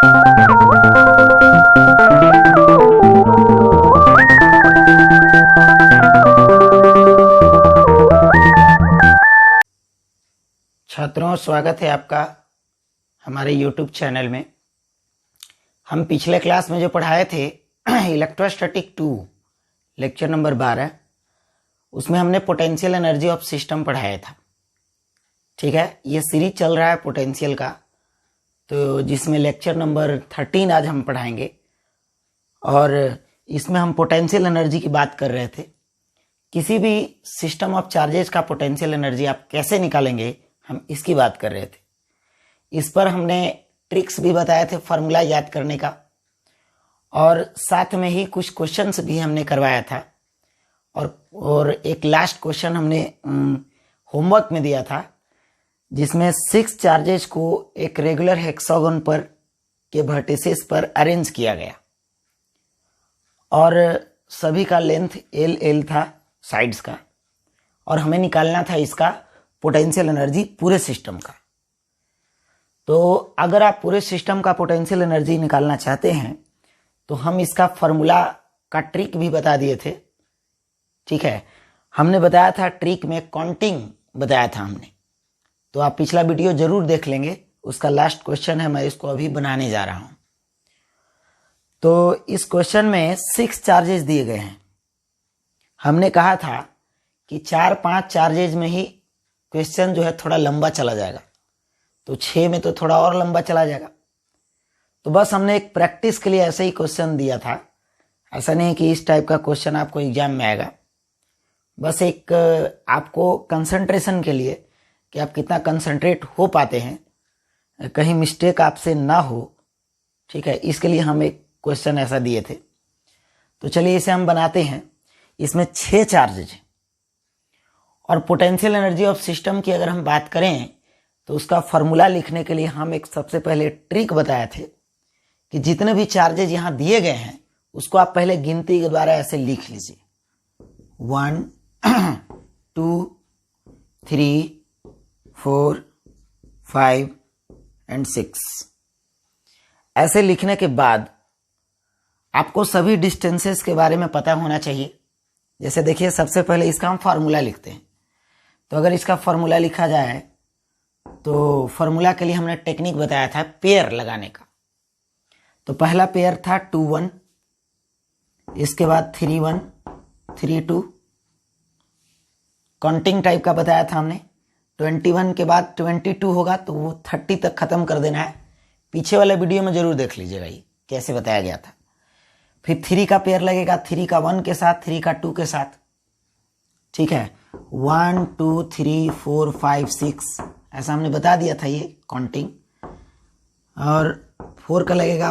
छात्रों, स्वागत है आपका हमारे YouTube चैनल में। हम पिछले क्लास में जो पढ़ाए थे इलेक्ट्रोस्टैटिक 2 लेक्चर नंबर 12, उसमें हमने पोटेंशियल एनर्जी ऑफ सिस्टम पढ़ाया था। ठीक है, ये सीरीज चल रहा है पोटेंशियल का, तो जिसमें लेक्चर नंबर 13 आज हम पढ़ाएंगे। और इसमें हम पोटेंशियल एनर्जी की बात कर रहे थे। किसी भी सिस्टम ऑफ चार्जेस का पोटेंशियल एनर्जी आप कैसे निकालेंगे, हम इसकी बात कर रहे थे। इस पर हमने ट्रिक्स भी बताए थे, फार्मूला याद करने का, और साथ में ही कुछ क्वेश्चंस भी हमने करवाया था। और एक लास्ट क्वेश्चन हमने होमवर्क में दिया था, जिसमें 6 चार्जेस को एक रेगुलर हेक्सागन पर के वर्टिसेस पर अरेंज किया गया और सभी का लेंथ L था साइड्स का, और हमें निकालना था इसका पोटेंशियल एनर्जी पूरे सिस्टम का। तो अगर आप पूरे सिस्टम का पोटेंशियल एनर्जी निकालना चाहते हैं तो हम इसका फॉर्मूला का ट्रिक भी बता दिए थे। ठीक है, हमने बताया था ट्रिक में काउंटिंग बताया था हमने, तो आप पिछला वीडियो जरूर देख लेंगे। उसका लास्ट क्वेश्चन है, मैं इसको अभी बनाने जा रहा हूं। तो इस क्वेश्चन में 6 चार्जेस दिए गए हैं। हमने कहा था कि 4-5 चार्जेस में ही क्वेश्चन जो है थोड़ा लंबा चला जाएगा, तो 6 में तो थोड़ा और लंबा चला जाएगा। तो बस हमने एक प्रैक्टिस के लिए ऐसे ही क्वेश्चन दिया था। ऐसा नहीं कि इस टाइप का क्वेश्चन आपको एग्जाम में आएगा, बस एक आपको कंसंट्रेशन के लिए कि आप कितना कंसंट्रेट हो पाते हैं, कहीं मिस्टेक आपसे ना हो। ठीक है, इसके लिए हम एक क्वेश्चन ऐसा दिए थे। तो चलिए इसे हम बनाते हैं। इसमें 6 चार्जेज हैं, और पोटेंशियल एनर्जी ऑफ सिस्टम की अगर हम बात करें तो उसका फॉर्मूला लिखने के लिए हम एक सबसे पहले ट्रिक बताए थे कि जितने भी चार्जेज यहां दिए गए हैं उसको आप पहले गिनती के द्वारा ऐसे लिख लीजिए, 1 2 3 4 5 एंड 6। ऐसे लिखने के बाद आपको सभी डिस्टेंसेस के बारे में पता होना चाहिए। जैसे देखिए, सबसे पहले इसका हम फार्मूला लिखते हैं। तो अगर इसका फार्मूला लिखा जाए तो फार्मूला के लिए हमने टेक्निक बताया था पेयर लगाने का। तो पहला पेयर था 2 1, इसके बाद 3 1 3 2। काउंटिंग टाइप का बताया था हमने। 21 के बाद 22 होगा तो वो 30 तक खत्म कर देना है। पीछे वाले वीडियो में जरूर देख लीजिएगा ये कैसे बताया गया था। फिर 3 का पेयर लगेगा, 3 का 1 के साथ, 3 का 2 के साथ। ठीक है, 1 2 3 4 5 6 ऐसा हमने बता दिया था ये काउंटिंग। और 4 का लगेगा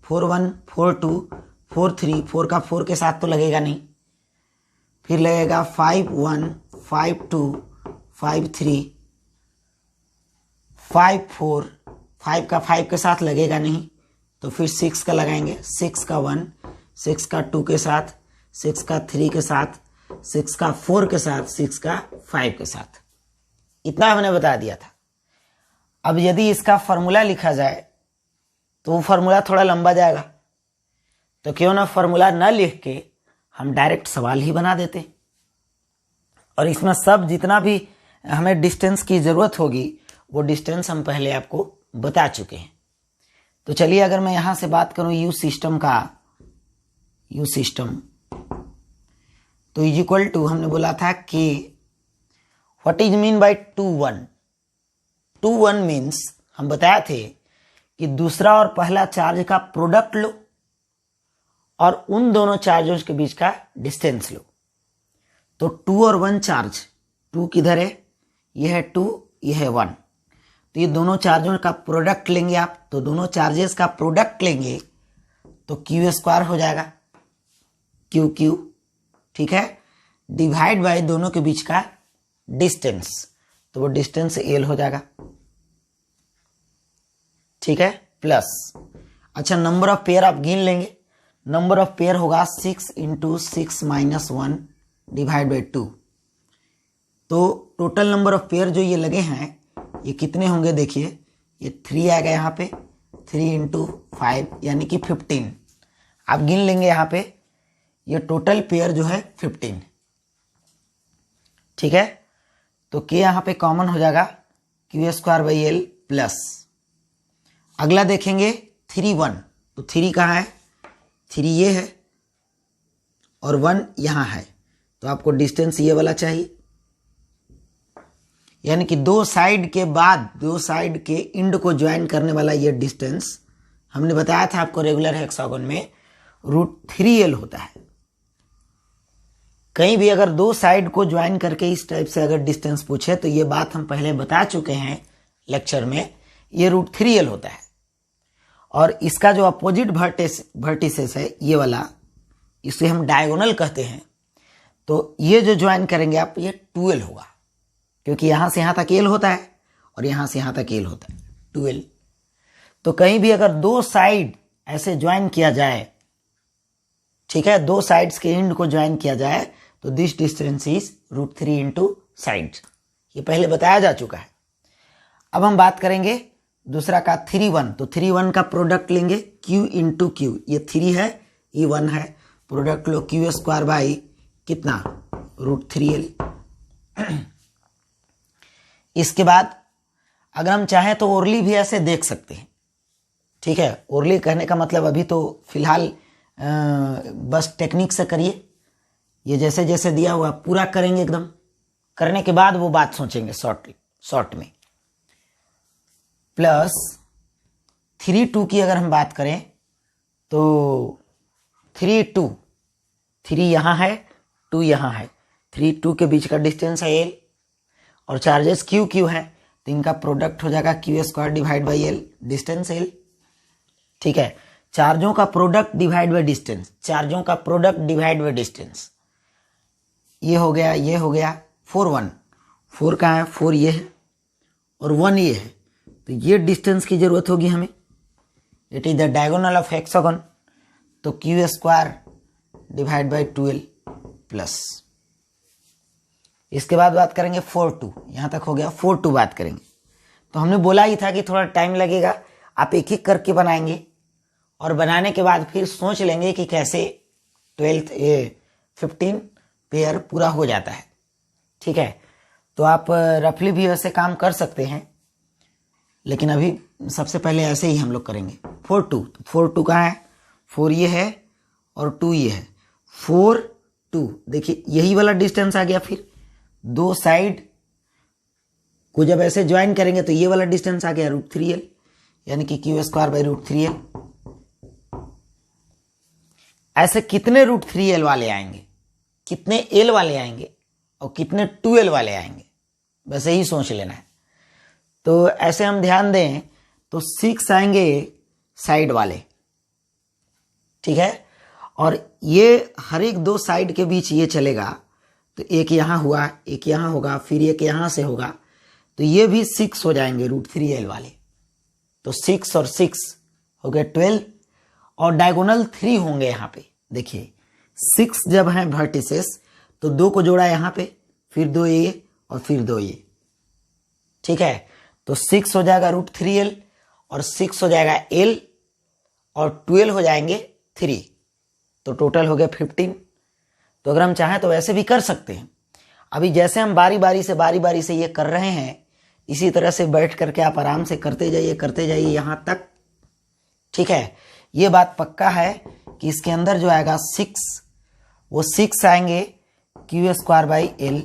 4 1 4 2 4 3, 4 का 4 के साथ तो लगेगा नहीं। फिर लगेगा 5 1 5 2 5 3 5 4, 5 का 5 के साथ लगेगा नहीं, तो फिर 6 का लगाएंगे, 6 का 1, 6 का 2 के साथ, 6 का 3 के साथ, 6 का 4 के साथ, 6 का 5 के साथ। इतना हमने बता दिया था। अब यदि इसका फॉर्मूला लिखा जाए तो वो फॉर्मूला थोड़ा लंबा जाएगा, तो क्यों ना फॉर्मूला ना लिख के हम डायरेक्ट सवाल ही बना देते। और इसमें सब जितना भी हमें डिस्टेंस की जरूरत होगी वो डिस्टेंस हम पहले आपको बता चुके हैं। तो चलिए, अगर मैं यहां से बात करूं यू सिस्टम का, यू सिस्टम तो इज इक्वल टू, हमने बोला था कि what is mean by 2 1। 2 1 means हम बताए थे कि दूसरा और पहला चार्ज का प्रोडक्ट लो और उन दोनों चार्जों के बीच का डिस्टेंस लो। तो 2 और 1 चार्ज, 2 किधर है, यह है 2, यह है 1। तो ये दोनों चार्जों का प्रोडक्ट लेंगे आप, तो दोनों चार्जेस का प्रोडक्ट लेंगे तो Q² हो जाएगा, QQ। ठीक है, डिवाइड बाय दोनों के बीच का डिस्टेंस, तो वो डिस्टेंस L हो जाएगा। ठीक है, प्लस, अच्छा नंबर ऑफ पेयर आप गिन लेंगे। नंबर ऑफ पेयर होगा 6 × 6 - 1 डिवाइड बाई 2। तो टोटल नंबर ऑफ पेयर जो ये लगे हैं ये कितने होंगे, देखिए ये 3 आएगा यहाँ पे, 3 इंटू 5 यानी कि 15। आप गिन लेंगे यहाँ पे, ये टोटल पेयर जो है 15। ठीक है, तो के यहाँ पे कॉमन हो जाएगा Q square by L plus. अगला देखेंगे 3 1, तो 3 कहाँ है, 3 ये है और 1 यहाँ है, तो आपको डिस्टेंस ये वाला चाहिए, यानी कि दो साइड के बाद दो साइड के इंड को ज्वाइन करने वाला ये डिस्टेंस हमने बताया था आपको रेगुलर हेक्सागोन में √3l होता है। कहीं भी अगर दो साइड को ज्वाइन करके इस टाइप से अगर डिस्टेंस पूछे तो ये बात हम पहले बता चुके हैं लेक्चर में, ये √3l होता है। और इसका जो अपोजिट वर्टिसेस है ये वाला, इसे हम डायगोनल कहते हैं, तो ये जो ज्वाइन करेंगे आप, ये 2l होगा, क्योंकि यहां से यहां तक l होता है और यहां से यहां तक l होता है 2l। तो कहीं भी अगर दो साइड ऐसे ज्वाइन किया जाए, ठीक है, दो साइड्स के एंड को ज्वाइन किया जाए, तो this distance is √3 into side, ये पहले बताया जा चुका है। अब हम बात करेंगे दूसरा का 3 1, तो 3 1 का प्रोडक्ट लेंगे q इंटू क्यू, ये 3 है ये 1 है, product low Q square by कितना √3l। इसके बाद अगर हम चाहें तो ओरली भी ऐसे देख सकते हैं। ठीक है, ओरली कहने का मतलब अभी तो फिलहाल बस टेक्निक से करिए, ये जैसे जैसे दिया हुआ पूरा करेंगे, एकदम करने के बाद वो बात सोचेंगे शॉर्ट में। प्लस 3 2 की अगर हम बात करें तो 3 2, 3 यहाँ है 2 यहाँ है, 3 2 के बीच का डिस्टेंस है l, और चार्जेस क्यू क्यू है, तो इनका प्रोडक्ट हो जाएगा Q square divide by L, distance l। ठीक है, चार्जों का प्रोडक्ट डिवाइड बाई डिस्टेंस, चार्जों का प्रोडक्ट डिवाइड बाई डिस्टेंस, ये हो गया ये हो गया 4 1, 4 कहाँ है, 4 ये है और 1 ये है, तो ये डिस्टेंस की जरूरत होगी हमें, it is the diagonal of hexagon, तो Q square divide by 2l plus. इसके बाद बात करेंगे 4 2, यहां तक हो गया, 4 2 बात करेंगे। तो हमने बोला ही था कि थोड़ा टाइम लगेगा, आप एक एक करके बनाएंगे और बनाने के बाद फिर सोच लेंगे कि कैसे 15 पेयर पूरा हो जाता है। ठीक है, तो आप रफली भी वैसे काम कर सकते हैं, लेकिन अभी सबसे पहले ऐसे ही हम लोग करेंगे। 4 2, 4 2 कहाँ है, 4 ये है और 2 ये है, 4 2, देखिए यही वाला डिस्टेंस आ गया। फिर दो साइड को जब ऐसे ज्वाइन करेंगे तो ये वाला डिस्टेंस आ गया √3l, यानी कि क्यू स्क्वायर बाई √3l। ऐसे कितने √3l वाले आएंगे, कितने l वाले आएंगे और कितने 2l वाले आएंगे, बस यही सोच लेना है। तो ऐसे हम ध्यान दें तो 6 आएंगे साइड वाले, ठीक है, और ये हर एक दो साइड के बीच ये चलेगा, तो एक यहां हुआ एक यहां होगा फिर एक यहां से होगा, तो ये भी 6 हो जाएंगे √3l वाले, तो 6 और 6 हो गए 12, और डायगोनल 3 होंगे यहाँ पे। देखिए 6 जब हैं वर्टिसेस तो 2 को जोड़ा यहाँ पे, फिर 2 ये और फिर 2 ये, ठीक है, तो 6 हो जाएगा √3l और 6 हो जाएगा l और 12 हो जाएंगे 3, तो टोटल हो गया 15। तो अगर हम चाहें तो वैसे भी कर सकते हैं। अभी जैसे हम बारी बारी से ये कर रहे हैं, इसी तरह से बैठ करके आप आराम से करते जाइए यहां तक। ठीक है, ये बात पक्का है कि इसके अंदर जो आएगा 6, वो 6 आएंगे Q square by L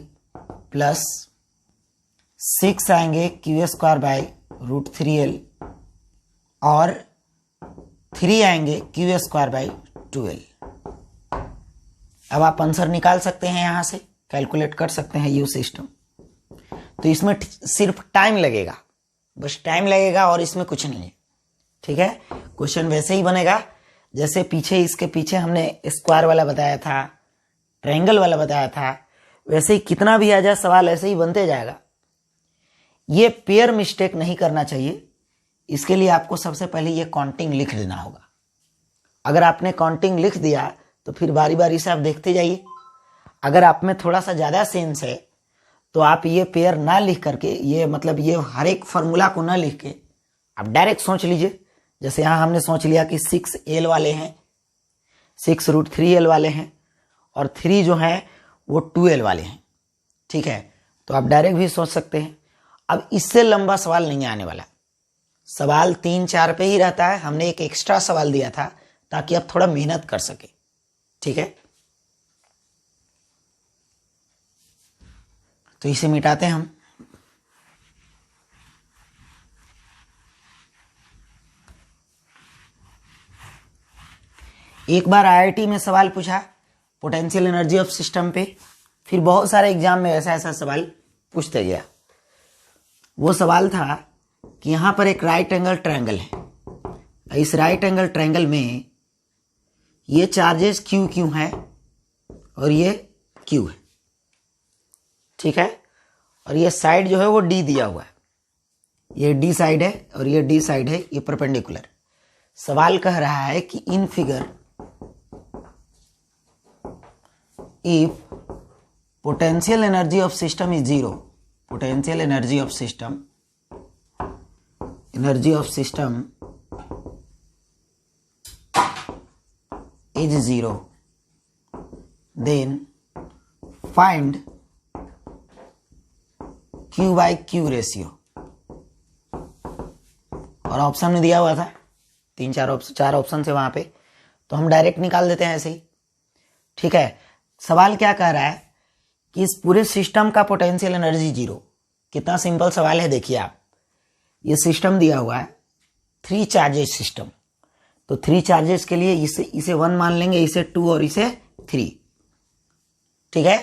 plus 6 आएंगे क्यू स्क्वायर बाई √3l और 3 आएंगे क्यू स्क्वायर बाई 2l। अब आप आंसर निकाल सकते हैं, यहां से कैलकुलेट कर सकते हैं यू सिस्टम। तो इसमें सिर्फ टाइम लगेगा, बस टाइम लगेगा और इसमें कुछ नहीं है। ठीक है, क्वेश्चन वैसे ही बनेगा जैसे पीछे, इसके पीछे हमने स्क्वायर वाला बताया था, ट्रायंगल वाला बताया था, वैसे ही कितना भी आ जाए सवाल ऐसे ही बनते जाएगा। ये पेयर मिस्टेक नहीं करना चाहिए, इसके लिए आपको सबसे पहले ये काउंटिंग लिख देना होगा। अगर आपने काउंटिंग लिख दिया तो फिर बारी बारी से आप देखते जाइए। अगर आप में थोड़ा सा ज्यादा सेंस है तो आप ये पेयर ना लिख करके, ये मतलब ये हर एक फॉर्मूला को ना लिख के आप डायरेक्ट सोच लीजिए जैसे यहाँ हमने सोच लिया कि 6L वाले हैं, 6√3L वाले हैं, और 3 जो है वो 2L वाले हैं। ठीक है, तो आप डायरेक्ट भी सोच सकते हैं। अब इससे लंबा सवाल नहीं आने वाला, सवाल 3-4 पे ही रहता है। हमने एक एक्स्ट्रा सवाल दिया था ताकि आप थोड़ा मेहनत कर सके। ठीक है, तो इसे मिटाते हैं हम। एक बार आईआईटी में सवाल पूछा पोटेंशियल एनर्जी ऑफ सिस्टम पे, फिर बहुत सारे एग्जाम में ऐसा ऐसा सवाल पूछते गया। वो सवाल था कि यहां पर एक राइट एंगल ट्रायंगल है, इस राइट एंगल ट्रायंगल में ये चार्जेस क्यू क्यू है और ये क्यू है। ठीक है, और ये साइड जो है वो डी दिया हुआ है, ये डी साइड है और ये डी साइड है, ये परपेंडिकुलर। सवाल कह रहा है कि in figure if potential energy of system is zero, potential energy of system is zero, then find Q by Q ratio। और ऑप्शन में दिया हुआ था 4 ऑप्शन थे वहां पे, तो हम डायरेक्ट निकाल देते हैं ऐसे ही। ठीक है, सवाल क्या कह रहा है कि इस पूरे सिस्टम का पोटेंशियल एनर्जी 0। कितना सिंपल सवाल है, देखिए आप, ये सिस्टम दिया हुआ है 3 चार्जेस सिस्टम, तो 3 चार्जेस के लिए इसे 1 मान लेंगे, इसे 2 और इसे 3। ठीक है,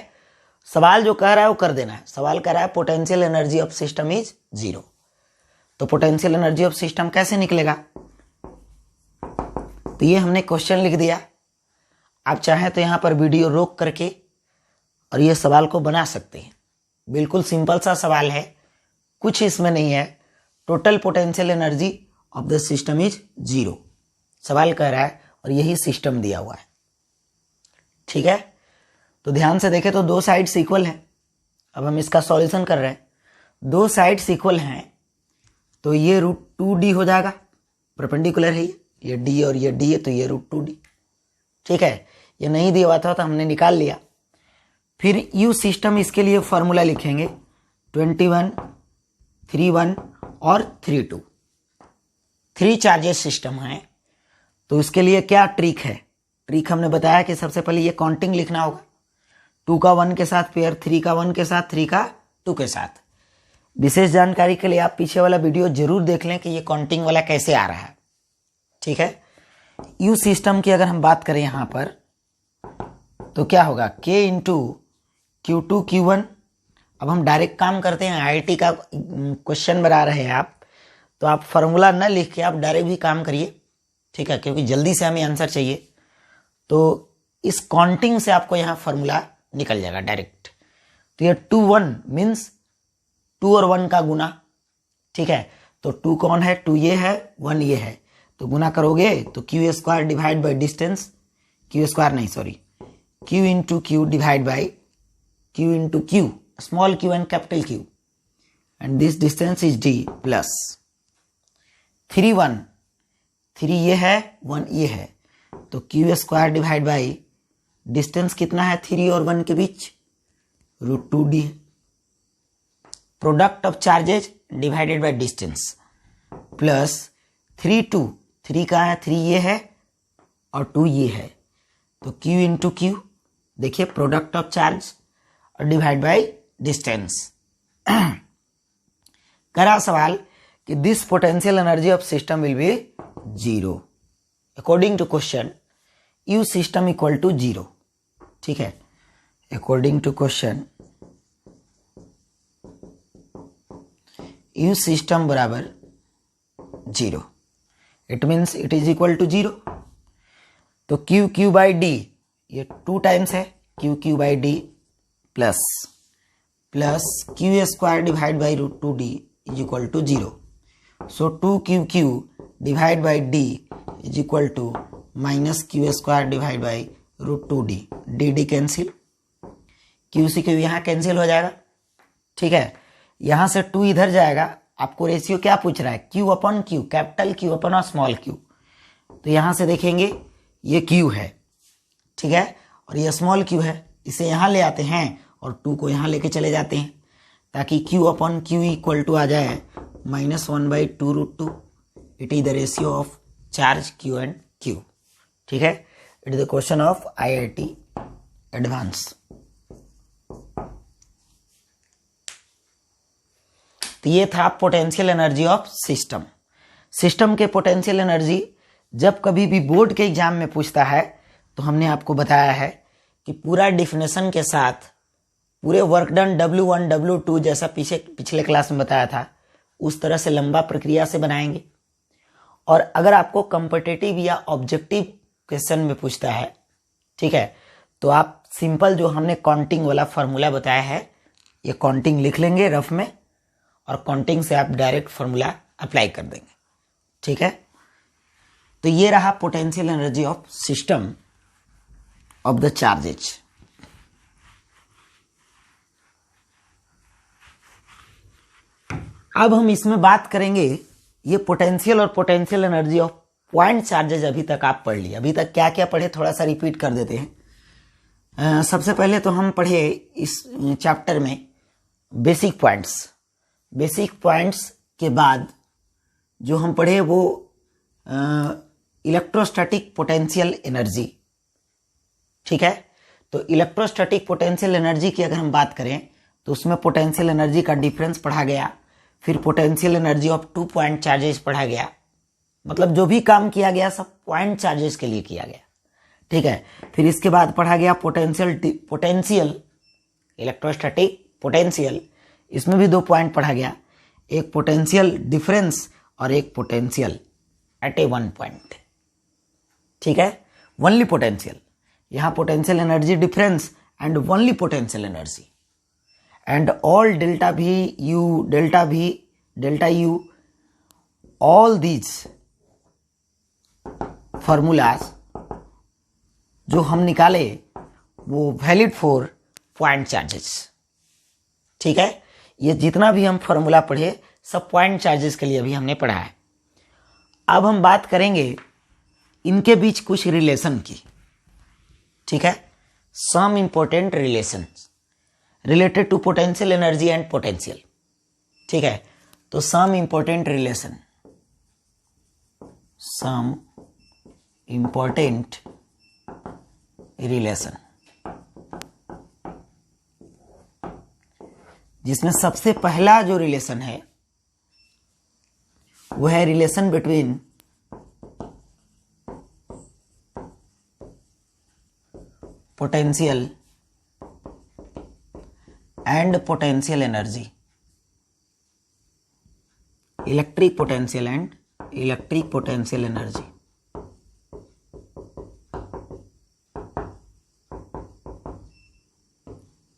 सवाल जो कह रहा है वो कर देना है। सवाल कह रहा है potential energy of system is 0, तो पोटेंशियल एनर्जी ऑफ सिस्टम कैसे निकलेगा, तो ये हमने क्वेश्चन लिख दिया। आप चाहें तो यहां पर वीडियो रोक करके और ये सवाल को बना सकते हैं। बिल्कुल सिंपल सा सवाल है, कुछ इसमें नहीं है। Total potential energy of the system is 0 सवाल कह रहा है, और यही सिस्टम दिया हुआ है। ठीक है, तो ध्यान से देखें तो 2 साइड्स इक्वल हैं। अब हम इसका सॉल्यूशन कर रहे हैं। 2 साइड्स इक्वल हैं तो ये √2d हो जाएगा, परपेंडिकुलर है ये d और ये d है, तो ये √2d। ठीक है, ये नहीं दिया हुआ था तो हमने निकाल लिया। फिर यू सिस्टम, इसके लिए फॉर्मूला लिखेंगे 21, 31 और 32। 3 चार्जेस सिस्टम है, तो इसके लिए क्या ट्रिक है। ट्रिक हमने बताया कि सबसे पहले ये काउंटिंग लिखना होगा, 2 का 1 के साथ पेयर, 3 का 1 के साथ, 3 का 2 के साथ। विशेष जानकारी के लिए आप पीछे वाला वीडियो जरूर देख लें कि ये काउंटिंग वाला कैसे आ रहा है। ठीक है, यू सिस्टम की अगर हम बात करें यहां पर, तो क्या होगा k इंटू Q2 Q1। अब हम डायरेक्ट काम करते हैं, आईआईटी का क्वेश्चन बना रहे हैं आप, तो आप फॉर्मूला न लिख के आप डायरेक्ट भी काम करिए। ठीक है, क्योंकि जल्दी से हमें आंसर चाहिए, तो इस काउंटिंग से आपको यहाँ फॉर्मूला निकल जाएगा डायरेक्ट। तो ये 2 1 मीन्स 2 और 1 का गुना। ठीक है, तो 2 कौन है, 2 ये है, 1 ये है, तो गुना करोगे तो Q² divide by distance, Q into Q divide by Q into Q, small q and capital Q, and this distance is d plus 3 1, 3 ये है, 1 ये है, तो Q² डिवाइड बाई डिस्टेंस कितना है 3 और 1 के बीच, √2d। Product of charges divided by distance plus 3 2, 3 का है, 3 ये है और 2 ये है, तो Q इंटू Q, देखिए प्रोडक्ट ऑफ चार्ज और डिवाइड बाई डिस्टेंस। करा सवाल कि this potential energy of system will be 0 according to question, U system equal to 0। ठीक है, according to question U system बराबर 0, it means it is equal to 0। तो Q by D, ये 2 times है, Q by d plus Q² divide by √2d is equal to 0। So 2QQ divide by d is equal to minus Q² divide by √2d, d cancel, Q से Q यहाँ cancel हो जाएगा। ठीक है, यहाँ से 2 इधर जाएगा आपको रेशियो क्या पूछ रहा है, क्यू अपन क्यू, कैपिटल क्यू अपन और स्मॉल क्यू। तो यहां से देखेंगे ये क्यू है, ठीक है, और ये स्मॉल क्यू है, इसे यहां ले आते हैं और 2 को यहां लेके चले जाते हैं ताकि क्यू अपन क्यू इक्वल टू आ जाए -1/2√2। It is the ratio of charge Q and Q, ठीक है। It is the question of IIT advance. तो ये था potential energy of system. System के पोटेंशियल एनर्जी जब कभी भी बोर्ड के एग्जाम में पूछता है तो हमने आपको बताया है कि पूरा डिफिनेशन के साथ पूरे वर्क डन W1 W2 जैसा पिछले क्लास में बताया था उस तरह से लंबा प्रक्रिया से बनाएंगे। और अगर आपको कॉम्पिटिटिव या ऑब्जेक्टिव क्वेश्चन में पूछता है, ठीक है, तो आप सिंपल जो हमने काउंटिंग वाला फॉर्मूला बताया है ये काउंटिंग लिख लेंगे रफ में और काउंटिंग से आप डायरेक्ट फॉर्मूला अप्लाई कर देंगे, ठीक है। तो ये रहा potential energy of system of the charges. अब हम इसमें बात करेंगे ये पोटेंशियल और potential energy of point charges. अभी तक आप पढ़ लिए, अभी तक क्या क्या पढ़े थोड़ा सा रिपीट कर देते हैं। सबसे पहले तो हम पढ़े इस चैप्टर में बेसिक पॉइंट्स। बेसिक पॉइंट्स के बाद जो हम पढ़े वो इलेक्ट्रोस्टैटिक पोटेंशियल एनर्जी, ठीक है। तो इलेक्ट्रोस्टैटिक पोटेंशियल एनर्जी की अगर हम बात करें तो उसमें पोटेंशियल एनर्जी का डिफरेंस पढ़ा गया, फिर potential energy of 2 point charges पढ़ा गया। मतलब जो भी काम किया गया सब पॉइंट चार्जेस के लिए किया गया, ठीक है। फिर इसके बाद पढ़ा गया पोटेंशियल इलेक्ट्रोस्टैटिक पोटेंशियल, इसमें भी 2 पॉइंट पढ़ा गया, एक पोटेंशियल डिफरेंस और एक पोटेंशियल एट ए 1 पॉइंट, ठीक है। ओनली पोटेंशियल, यहां potential energy difference and only potential energy and all delta V delta U all these formulas जो हम निकाले वो वैलिड फॉर पॉइंट चार्जेस, ठीक है। ये जितना भी हम फॉर्मूला पढ़े सब पॉइंट चार्जेस के लिए अभी हमने पढ़ा है। अब हम बात करेंगे इनके बीच कुछ रिलेशन की, ठीक है। Some important relation related to potential energy and potential, ठीक है। तो some important relation, some important relation, जिसमें सबसे पहला जो रिलेशन है वो है relation between potential and potential energy, electric potential and electric potential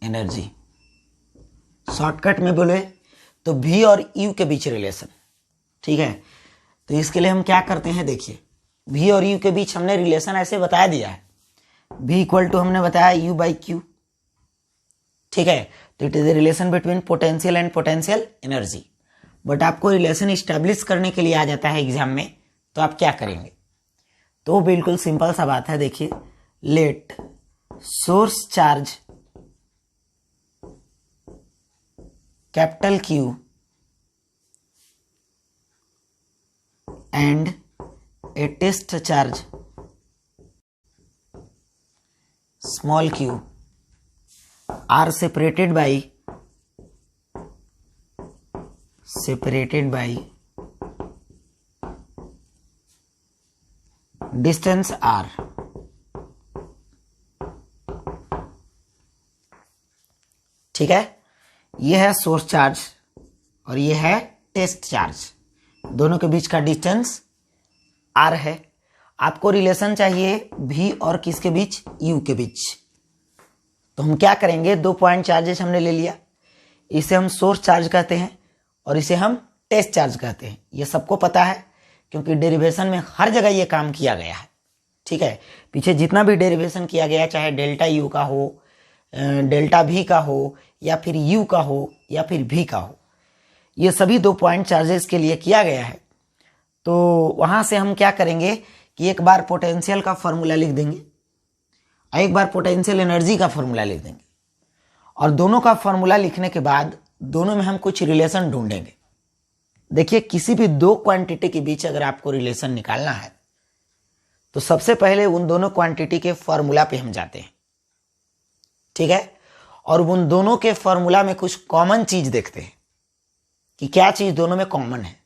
energy. Shortcut में बोले तो V और U के बीच रिलेशन, ठीक है। तो इसके लिए हम क्या करते हैं, देखिए V और U के बीच हमने रिलेशन ऐसे बता दिया है, V इक्वल टू हमने बताया U/Q, ठीक है। तो it is the relation between potential and potential energy. But आपको रिलेशन इस्टेब्लिश करने के लिए आ जाता है एग्जाम में, तो आप क्या करेंगे, तो बिल्कुल सिंपल सा बात है। देखिए let source charge capital Q and a test charge small q are separated by distance r, ठीक है। यह है सोर्स चार्ज और यह है टेस्ट चार्ज, दोनों के बीच का डिस्टेंस r है। आपको रिलेशन चाहिए V और किसके बीच, U के बीच। तो हम क्या करेंगे, 2 पॉइंट चार्जेस हमने ले लिया, इसे हम सोर्स चार्ज कहते हैं और इसे हम टेस्ट चार्ज कहते हैं। ये सबको पता है क्योंकि डेरिवेशन में हर जगह ये काम किया गया है, ठीक है। पीछे जितना भी डेरिवेशन किया गया, चाहे डेल्टा U का हो, डेल्टा V का हो, या फिर U का हो, या फिर V का हो, ये सभी 2 पॉइंट चार्जेस के लिए किया गया है। तो वहां से हम क्या करेंगे कि एक बार पोटेंशियल का फॉर्मूला लिख देंगे और एक बार पोटेंशियल एनर्जी का फॉर्मूला लिख देंगे, और दोनों का फॉर्मूला लिखने के बाद दोनों में हम कुछ रिलेशन ढूंढेंगे। देखिए, किसी भी 2 क्वांटिटी के बीच अगर आपको रिलेशन निकालना है तो सबसे पहले उन दोनों क्वांटिटी के फॉर्मूला पे हम जाते हैं, ठीक है, और उन दोनों के फॉर्मूला में कुछ कॉमन चीज देखते हैं कि क्या चीज दोनों में कॉमन है,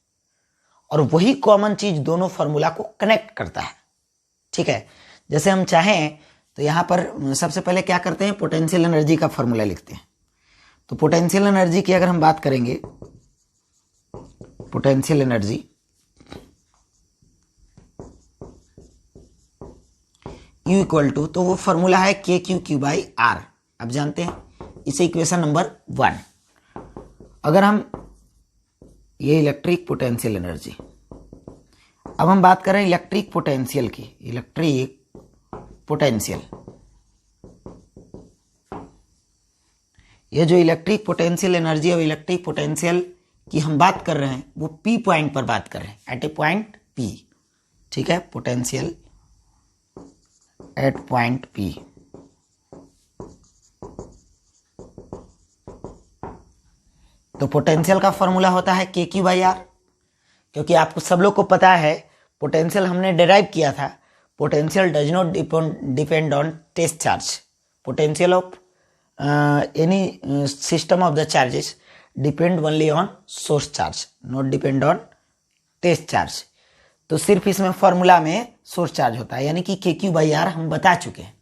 और वही कॉमन चीज दोनों फॉर्मूला को कनेक्ट करता है, ठीक है। जैसे हम चाहें तो यहां पर सबसे पहले क्या करते हैं, पोटेंशियल एनर्जी का फॉर्मूला लिखते हैं। तो पोटेंशियल एनर्जी की अगर हम बात करेंगे, potential energy U equal to, तो वो फॉर्मूला है KQ/R, आप जानते हैं, इसे इक्वेशन नंबर 1। अगर हम ये इलेक्ट्रिक पोटेंशियल एनर्जी, अब हम बात करें इलेक्ट्रिक पोटेंशियल की, इलेक्ट्रिक पोटेंशियल, ये जो इलेक्ट्रिक पोटेंशियल एनर्जी और इलेक्ट्रिक पोटेंशियल की हम बात कर रहे हैं वो P पॉइंट पर बात कर रहे हैं, एट ए पॉइंट P, ठीक है, पोटेंशियल एट पॉइंट P। तो पोटेंशियल का फॉर्मूला होता है KQ/R, क्योंकि आपको सब लोग को पता है पोटेंशियल हमने डिराइव किया था, potential does not depend on test charge, potential of any system of the charges depend only on source charge, not depend on test charge. तो सिर्फ इसमें फॉर्मूला में सोर्स चार्ज होता है, यानी कि KQ/R हम बता चुके हैं।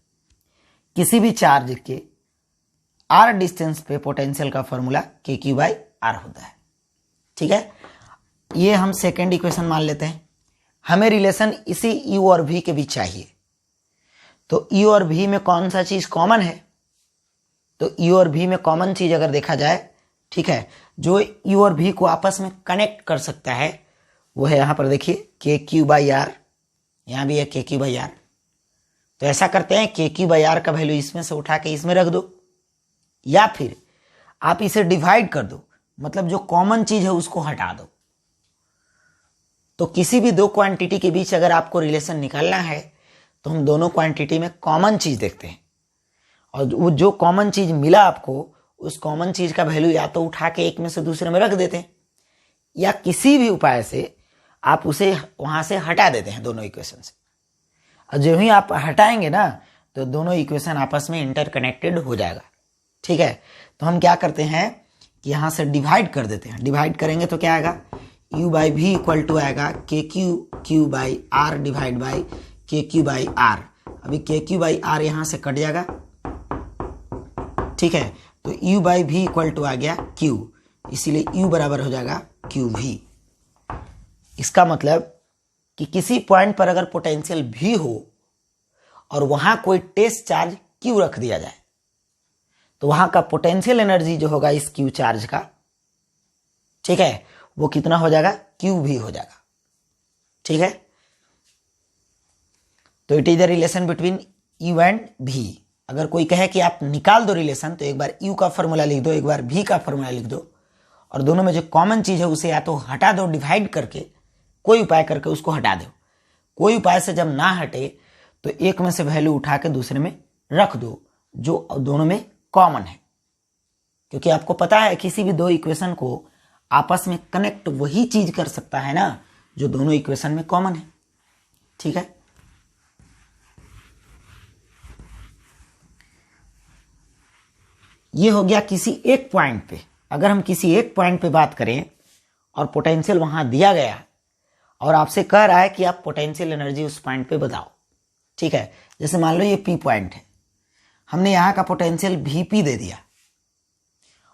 किसी भी चार्ज के R डिस्टेंस पे पोटेंशियल का फॉर्मूला KQ/R होता है, ठीक है। ये हम सेकेंड इक्वेशन मान लेते हैं। हमें रिलेशन इसी U और V के बीच चाहिए, तो U और V में कौन सा चीज कॉमन है, तो U और V में कॉमन चीज अगर देखा जाए, ठीक है, जो U और V को आपस में कनेक्ट कर सकता है वो है, यहां पर देखिए KQ/R, यहां भी है KQ/R। तो ऐसा करते हैं, KQ/R का वैल्यू इसमें से उठा के इसमें रख दो, या फिर आप इसे डिवाइड कर दो, मतलब जो कॉमन चीज है उसको हटा दो। तो किसी भी 2 क्वांटिटी के बीच अगर आपको रिलेशन निकालना है तो हम दोनों क्वांटिटी में कॉमन चीज देखते हैं, और वो जो कॉमन चीज मिला आपको, उस कॉमन चीज का वैल्यू या तो उठा के एक में से दूसरे में रख देते हैं, या किसी भी उपाय से आप उसे वहां से हटा देते हैं दोनों इक्वेशन से। और जो ही आप हटाएंगे ना तो दोनों इक्वेशन आपस में इंटरकनेक्टेड हो जाएगा, ठीक है। तो हम क्या करते हैं कि यहां से डिवाइड कर देते हैं। डिवाइड करेंगे तो क्या आएगा, U/V इक्वल टू आएगा KQ/R डिवाइड बाई KQ/R। अभी KQ/R यहां से कट जाएगा, ठीक है। तो U/V इक्वल टू आ गया Q, इसीलिए U बराबर हो जाएगा QV। इसका मतलब कि किसी पॉइंट पर अगर पोटेंशियल V हो और वहां कोई टेस्ट चार्ज Q रख दिया जाए, तो वहां का पोटेंशियल एनर्जी जो होगा इस Q चार्ज का, ठीक है, वो कितना हो जाएगा, QV हो जाएगा, ठीक है। तो it is the relation between U and V। अगर कोई कहे कि आप निकाल दो रिलेशन, तो एक बार U का फॉर्मूला लिख दो, एक बार V का फॉर्मूला लिख दो, और दोनों में जो कॉमन चीज है उसे या तो हटा दो, डिवाइड करके, कोई उपाय करके उसको हटा दो। कोई उपाय से जब ना हटे तो एक में से वैल्यू उठा के दूसरे में रख दो जो दोनों में कॉमन है, क्योंकि आपको पता है किसी भी 2 इक्वेशन को आपस में कनेक्ट वही चीज कर सकता है ना जो दोनों इक्वेशन में कॉमन है, ठीक है। ये हो गया किसी एक पॉइंट पे। अगर हम किसी एक पॉइंट पे बात करें और पोटेंशियल वहां दिया गया और आपसे कह रहा है कि आप पोटेंशियल एनर्जी उस पॉइंट पे बताओ, ठीक है। जैसे मान लो ये P पॉइंट है, हमने यहां का पोटेंशियल VP दे दिया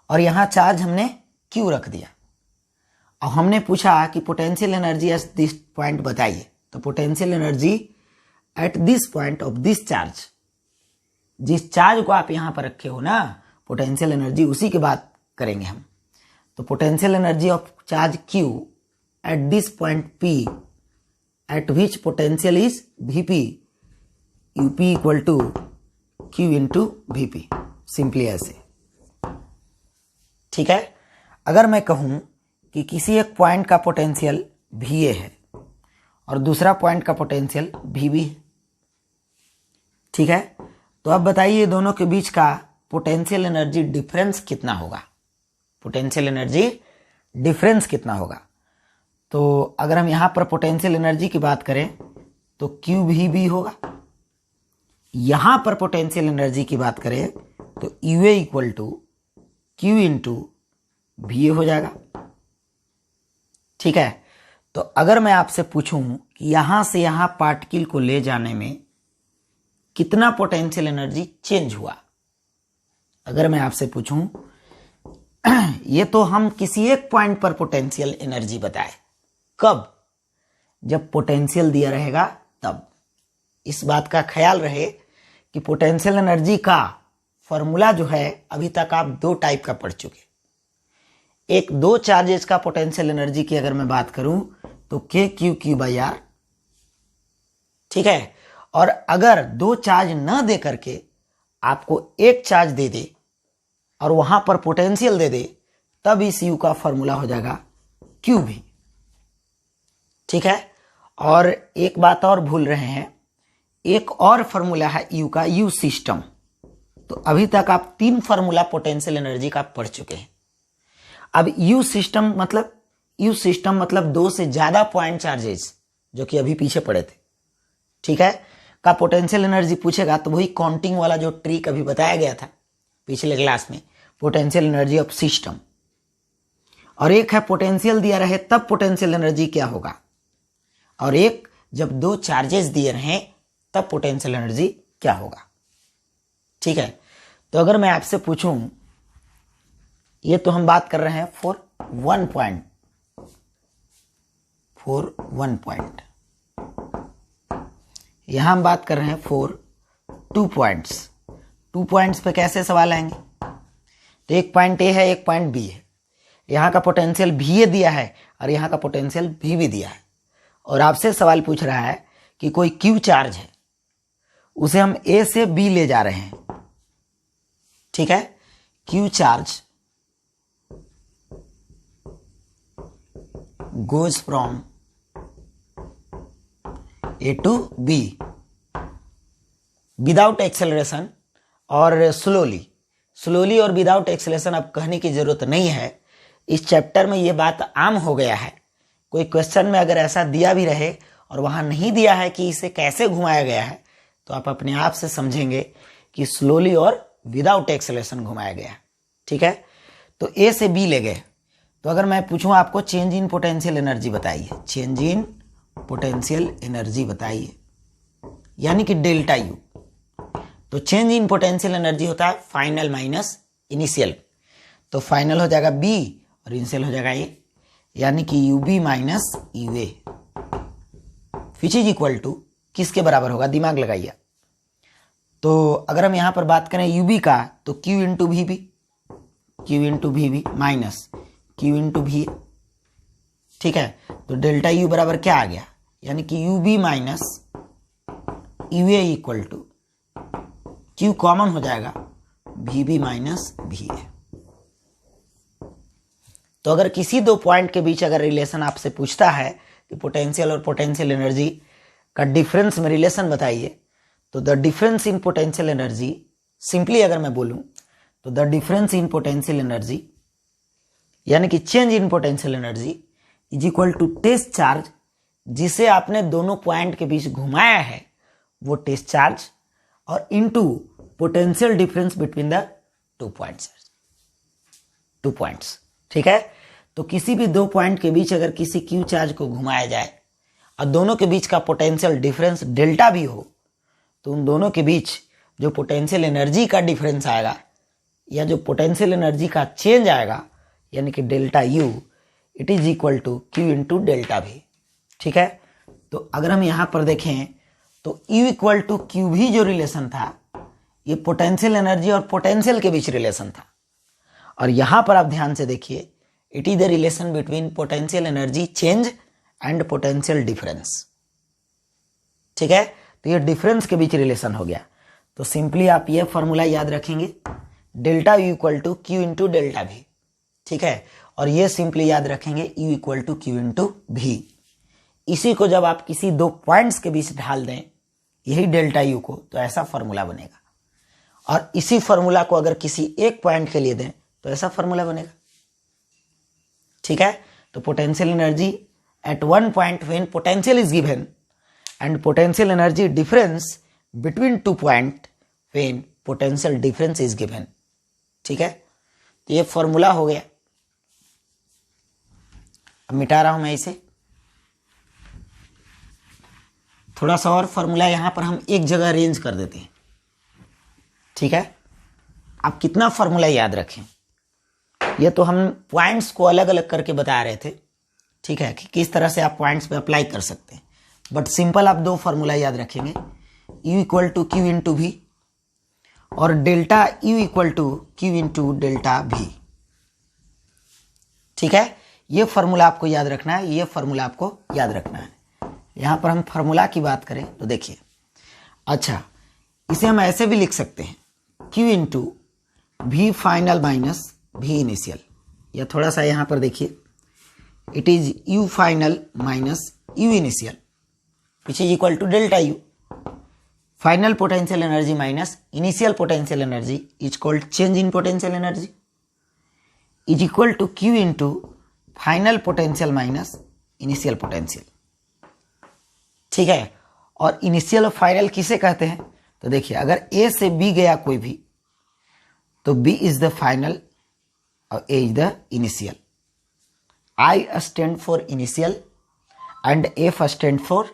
और यहां चार्ज हमने Q रख दिया, और हमने पूछा कि potential energy at this point बताइए। तो potential energy at this point of this charge, जिस चार्ज को आप यहां पर रखे हो ना, पोटेंशियल एनर्जी उसी की बात करेंगे हम। तो potential energy of charge Q at this point P at which potential is VP, UP equal to Q into VP, simply ऐसे, ठीक है। अगर मैं कहूं कि किसी एक पॉइंट का पोटेंशियल VA है और दूसरा पॉइंट का पोटेंशियल VB है। ठीक है, तो अब बताइए दोनों के बीच का पोटेंशियल एनर्जी डिफरेंस कितना होगा। पोटेंशियल एनर्जी डिफरेंस कितना होगा। तो अगर हम यहां पर पोटेंशियल एनर्जी की बात करें तो QVB होगा। यहां पर पोटेंशियल एनर्जी की बात करें तो UA equal to Q into VA हो जाएगा। ठीक है, तो अगर मैं आपसे पूछूं कि यहां से यहां पार्टिकल को ले जाने में कितना पोटेंशियल एनर्जी चेंज हुआ, अगर मैं आपसे पूछूं, ये तो हम किसी एक पॉइंट पर पोटेंशियल एनर्जी बताए, कब, जब पोटेंशियल दिया रहेगा तब। इस बात का ख्याल रहे कि पोटेंशियल एनर्जी का फॉर्मूला जो है अभी तक आप 2 टाइप का पढ़ चुके। एक 2 चार्जेस का पोटेंशियल एनर्जी की अगर मैं बात करूं तो KQ/R। ठीक है, और अगर 2 चार्ज न दे करके आपको 1 चार्ज दे दे और वहां पर पोटेंशियल दे दे, तब इस U का फॉर्मूला हो जाएगा QV। ठीक है, और एक बात और भूल रहे हैं, एक और फॉर्मूला है U का, U सिस्टम। तो अभी तक आप 3 फॉर्मूला पोटेंशियल एनर्जी का पढ़ चुके हैं। अब U सिस्टम मतलब 2 से ज्यादा पॉइंट चार्जेस, जो कि अभी पीछे पड़े थे, ठीक है, का पोटेंशियल एनर्जी पूछेगा तो वही काउंटिंग वाला जो ट्रिक अभी बताया गया था पिछले क्लास में, पोटेंशियल एनर्जी ऑफ सिस्टम। और एक है पोटेंशियल दिया रहे तब पोटेंशियल एनर्जी क्या होगा, और एक जब 2 चार्जेस दिए रहे तब पोटेंशियल एनर्जी क्या होगा। ठीक है, तो अगर मैं आपसे पूछूं, ये तो हम बात कर रहे हैं फॉर वन पॉइंट, यहां हम बात कर रहे हैं फॉर 2 पॉइंट्स। 2 पॉइंट्स पे कैसे सवाल आएंगे, तो एक पॉइंट A है, एक पॉइंट B है। यहां का पोटेंशियल VA दिया है और यहां का पोटेंशियल VB दिया है, और आपसे सवाल पूछ रहा है कि कोई Q चार्ज है, उसे हम A से B ले जा रहे हैं। ठीक है, Q charge goes from A to B without acceleration और स्लोली और विदाउट एक्सेलरेशन अब कहने की जरूरत नहीं है। इस चैप्टर में ये बात आम हो गया है। कोई क्वेश्चन में अगर ऐसा दिया भी रहे और वहां नहीं दिया है कि इसे कैसे घुमाया गया है, तो आप अपने आप से समझेंगे कि स्लोली और विदाउट एक्सेलरेशन घुमाया गया है। ठीक है, तो A से B ले गए। तो अगर मैं पूछूं आपको चेंज इन पोटेंशियल एनर्जी बताइए, चेंज इन पोटेंशियल एनर्जी बताइए, यानी कि डेल्टा U। तो चेंज इन पोटेंशियल एनर्जी होता है फाइनल माइनस इनिशियल, तो फाइनल हो जाएगा B और इनिशियल हो जाएगा A, यानी कि UB minus UA, which is equal to किसके बराबर होगा, दिमाग लगाइए। तो अगर हम यहां पर बात करें UB का, तो Q into VB minus Q into VA। ठीक है, तो डेल्टा U बराबर क्या आ गया, यानी कि UB minus UA equal to Q common हो जाएगा VB माइनस VA। तो अगर किसी 2 पॉइंट के बीच अगर रिलेशन आपसे पूछता है कि पोटेंशियल और पोटेंशियल एनर्जी का डिफरेंस में रिलेशन बताइए, तो the difference in potential energy, simply अगर मैं बोलूं तो the difference in potential energy यानी कि change in potential energy is equal to test charge, जिसे आपने दोनों पॉइंट के बीच घुमाया है वो टेस्ट चार्ज, और into potential difference between the 2 points. ठीक है, तो किसी भी 2 पॉइंट के बीच अगर किसी Q चार्ज को घुमाया जाए और दोनों के बीच का पोटेंशियल डिफरेंस डेल्टा भी हो, तो उन दोनों के बीच जो पोटेंशियल एनर्जी का डिफरेंस आएगा या जो पोटेंशियल एनर्जी का चेंज आएगा, यानी कि delta U, it is equal to Q into delta V। ठीक है, तो अगर हम यहां पर देखें तो U इक्वल टू Q भी जो रिलेशन था, ये पोटेंशियल एनर्जी और पोटेंशियल के बीच रिलेशन था, और यहां पर आप ध्यान से देखिए, it is the relation between potential energy change and potential difference. ठीक है, तो ये डिफरेंस के बीच रिलेशन हो गया। तो सिंपली आप ये फॉर्मूला याद रखेंगे, delta U equal to Q into delta V। ठीक है, और ये सिंपली याद रखेंगे U equal to Q into V. इसी को जब आप किसी दो पॉइंट्स के बीच ढाल दें, यही डेल्टा U को, तो ऐसा फॉर्मूला बनेगा। और इसी फॉर्मूला को अगर किसी एक पॉइंट के लिए दें तो ऐसा फॉर्मूला बनेगा। ठीक है, तो potential energy at one point when potential is given and potential energy difference between two point when potential difference is given. ठीक है, तो ये फॉर्मूला हो गया। अब मिटा रहा हूं मैं इसे। थोड़ा सा और फॉर्मूला यहां पर हम एक जगह अरेंज कर देते हैं। ठीक है, आप कितना फॉर्मूला याद रखें, ये तो हम पॉइंट्स को अलग अलग करके बता रहे थे। ठीक है, कि किस तरह से आप पॉइंट्स पे अप्लाई कर सकते हैं, बट सिंपल आप दो फॉर्मूला याद रखेंगे, U equal to Q into V और delta U equal to Q into delta V. ठीक है, ये फॉर्मूला आपको याद रखना है, ये फॉर्मूला आपको याद रखना है। यहां पर हम फॉर्मूला की बात करें तो देखिए, अच्छा इसे हम ऐसे भी लिख सकते हैं, Q into V final minus V initial, या थोड़ा सा यहां पर देखिए, it is U final minus U initial which is equal to delta U। Final potential energy minus initial potential energy is called change in potential energy is equal to Q into final potential minus initial potential. ठीक है, और initial और final किसे कहते हैं, तो देखिए अगर A से B गया कोई भी तो B इज द फाइनल और A is the initial. I stand for initial and F stand for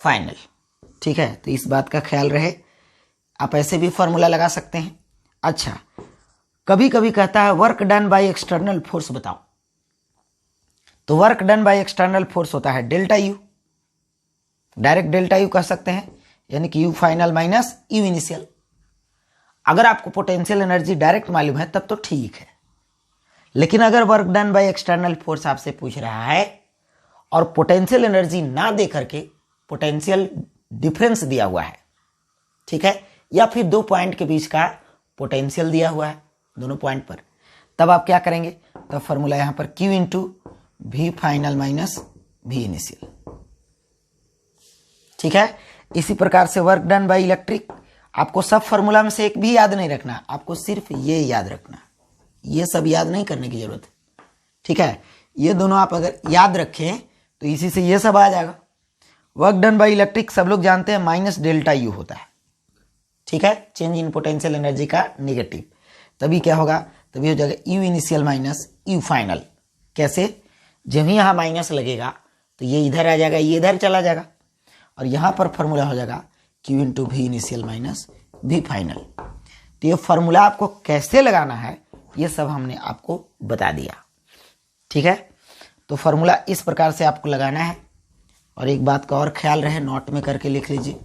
final. ठीक है, तो इस बात का ख्याल रहे, आप ऐसे भी फॉर्मूला लगा सकते हैं। अच्छा, कभी कभी कहता है work done by external force बताओ, तो work done by external force होता है delta U, direct delta U कह सकते हैं, यानी कि U final minus U initial. अगर आपको पोटेंशियल एनर्जी डायरेक्ट मालूम है तब तो ठीक है, लेकिन अगर work done by external force आपसे पूछ रहा है और पोटेंशियल एनर्जी ना दे करके पोटेंशियल डिफरेंस दिया हुआ है, ठीक है, या फिर दो पॉइंट के बीच का पोटेंशियल दिया हुआ है दोनों पॉइंट पर, तब आप क्या करेंगे, तब फॉर्मूला यहां पर Q into V final minus V initial. ठीक है, इसी प्रकार से वर्क डन बाय इलेक्ट्रिक, आपको सब फॉर्मूला में से एक भी याद नहीं रखना, आपको सिर्फ ये याद रखना, ये सब याद नहीं करने की जरूरत है। ठीक है, ये दोनों आप अगर याद रखें तो इसी से ये सब आ जाएगा। वर्क डन बाय इलेक्ट्रिक सब लोग जानते हैं माइनस डेल्टा U होता है। ठीक है, चेंज इन पोटेंशियल एनर्जी का नेगेटिव, तभी क्या होगा, तभी हो जाएगा U initial minus U final. कैसे, जब ही यहां माइनस लगेगा तो ये इधर आ जाएगा, ये इधर चला जाएगा, और यहां पर फॉर्मूला हो जाएगा Q इंटू भी इनिशियल माइनस भी फाइनल। तो ये फॉर्मूला आपको कैसे लगाना है ये सब हमने आपको बता दिया। ठीक है, तो फॉर्मूला इस प्रकार से आपको लगाना है। और एक बात का और ख्याल रहे, नोट में करके लिख लीजिए,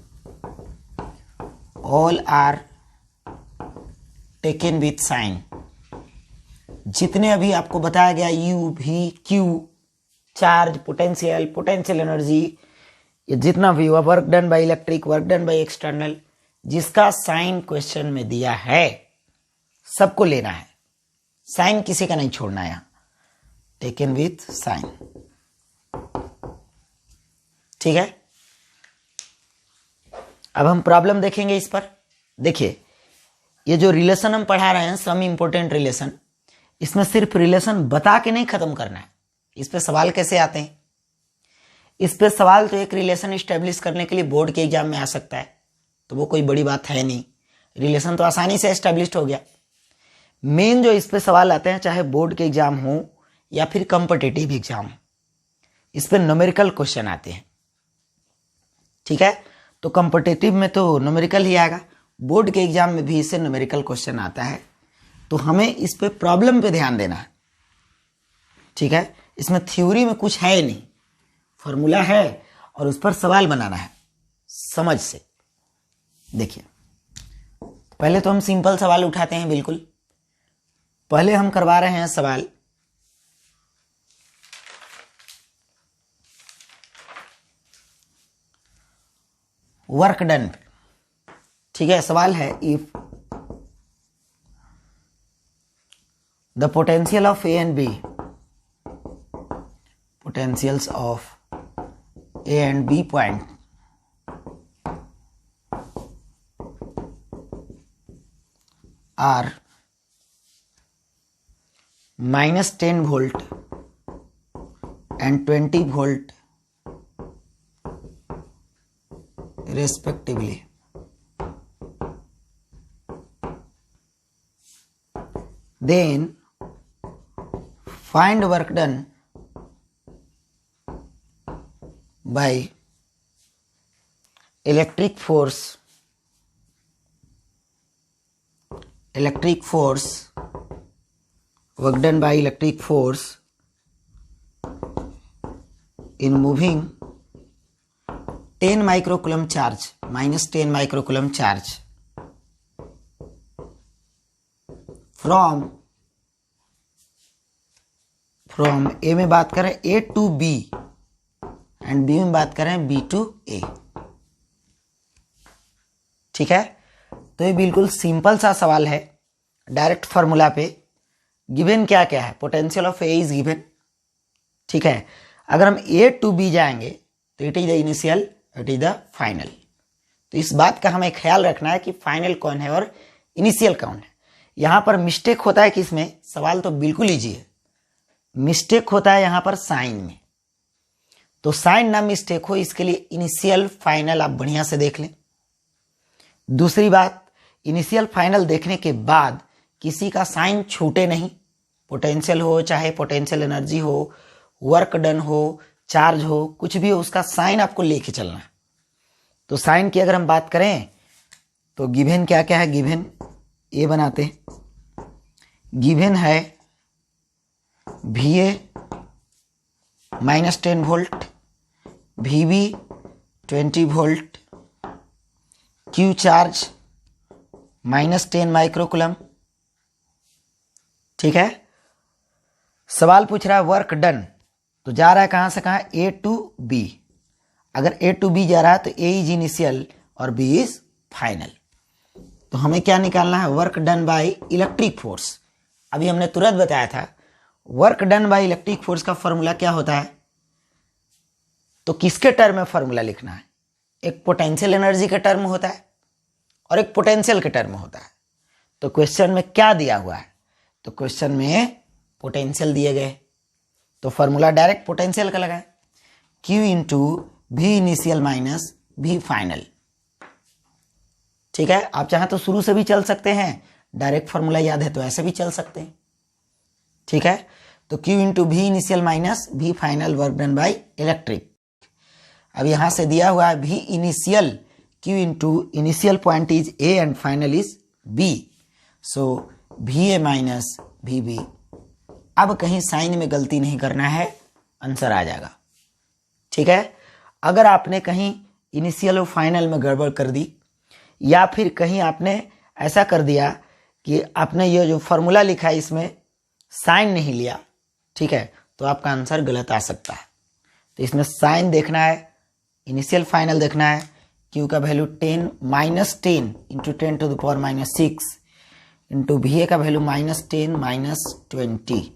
all are taken with sign. जितने अभी आपको बताया गया U भी Q, चार्ज, पोटेंशियल एनर्जी, ये जितना भी हुआ, work done by electric, work done by external, जिसका साइन क्वेश्चन में दिया है सबको लेना है, साइन किसी का नहीं छोड़ना है, यहां टेकन विथ साइन। ठीक है, अब हम प्रॉब्लम देखेंगे इस पर। देखिए, ये जो रिलेशन हम पढ़ा रहे हैं, सम इंपोर्टेंट रिलेशन, इसमें सिर्फ रिलेशन बता के नहीं खत्म करना है, इस पे सवाल कैसे आते हैं। इस पे सवाल तो एक रिलेशन एस्टेब्लिश करने के लिए बोर्ड के एग्जाम में आ सकता है, तो वो कोई बड़ी बात है नहीं, रिलेशन तो आसानी से एस्टेब्लिश हो गया। मेन जो इस पे सवाल आते हैं, चाहे बोर्ड के एग्जाम हो या फिर कॉम्पिटिटिव एग्जाम हो, इस पे न्यूमेरिकल क्वेश्चन आते हैं। ठीक है, तो कॉम्पिटिटिव में तो न्यूमेरिकल ही आएगा, बोर्ड के एग्जाम में भी इससे न्यूमेरिकल क्वेश्चन आता है, तो हमें इस पे प्रॉब्लम पे ध्यान देना है। ठीक है, इसमें थ्योरी में कुछ है नहीं, फॉर्मूला है और उस पर सवाल बनाना है समझ से। देखिए, पहले तो हम सिंपल सवाल उठाते हैं, बिल्कुल पहले हम करवा रहे हैं सवाल वर्क डन। ठीक है, सवाल है, if the potential of A and B potentials of A and B point are -10 volt and 20 volt respectively. Then find work done by electric force work done by electric force in moving 10 microcoulomb charge, -10 microcoulomb charge from A में बात करें A to B and B में बात करें B to A। ठीक है, तो ये बिल्कुल सिंपल सा सवाल है, डायरेक्ट फार्मूला पे। गिवन क्या क्या है? Potential of A is given. ठीक है, अगर हम A to B जाएंगे तो it is the initial, it is the final. तो इस बात का हमें ख्याल रखना है कि फाइनल कौन है और इनिशियल कौन है। यहां पर मिस्टेक होता है किसमें? सवाल तो बिल्कुल इजी है, मिस्टेक होता है यहां पर साइन में। तो साइन ना मिस्टेक हो इसके लिए इनिशियल फाइनल आप बढ़िया से देख लें। दूसरी बात, इनिशियल फाइनल देखने के बाद किसी का साइन छूटे नहीं, पोटेंशियल हो चाहे पोटेंशियल एनर्जी हो, वर्क डन हो, चार्ज हो, कुछ भी हो, उसका साइन आपको लेके चलना है। तो साइन की अगर हम बात करें तो गिवन क्या क्या है? गिवन ए बनाते हैं, गिवन है VA -10 volt, VB 20 volt, Q charge -10 microcoulomb. ठीक है, सवाल पूछ रहा है वर्क डन, तो जा रहा है कहां से कहां? A to B। अगर A to B जा रहा है तो A इज इनिशियल और B इज फाइनल। तो हमें क्या निकालना है? Work done by electric force. अभी हमने तुरंत बताया था work done by electric force का फॉर्मूला क्या होता है। तो किसके टर्म में फॉर्मूला लिखना है? एक पोटेंशियल एनर्जी के टर्म होता है और एक पोटेंशियल के टर्म होता है। तो क्वेश्चन में क्या दिया हुआ है? तो क्वेश्चन में पोटेंशियल दिए गए, तो फॉर्मूला डायरेक्ट पोटेंशियल का लगाए, Q into V initial minus V final. ठीक है, आप चाहें तो शुरू से भी चल सकते हैं, डायरेक्ट फॉर्मूला याद है तो ऐसे भी चल सकते हैं। ठीक है, तो Q into V initial minus V final work done by electric. अब यहां से दिया हुआ है V initial, Q into initial point is A and final is B, so VA minus VB। अब कहीं साइन में गलती नहीं करना है, आंसर आ जाएगा। ठीक है, अगर आपने कहीं इनिशियल और फाइनल में गड़बड़ कर दी या फिर कहीं आपने ऐसा कर दिया कि आपने ये जो फॉर्मूला लिखा है इसमें साइन नहीं लिया, ठीक है, तो आपका आंसर गलत आ सकता है। तो इसमें साइन देखना है, इनिशियल फाइनल देखना है। Q का value 10 -10 into 10 to the power -6 into VA का वैल्यू -10 -20।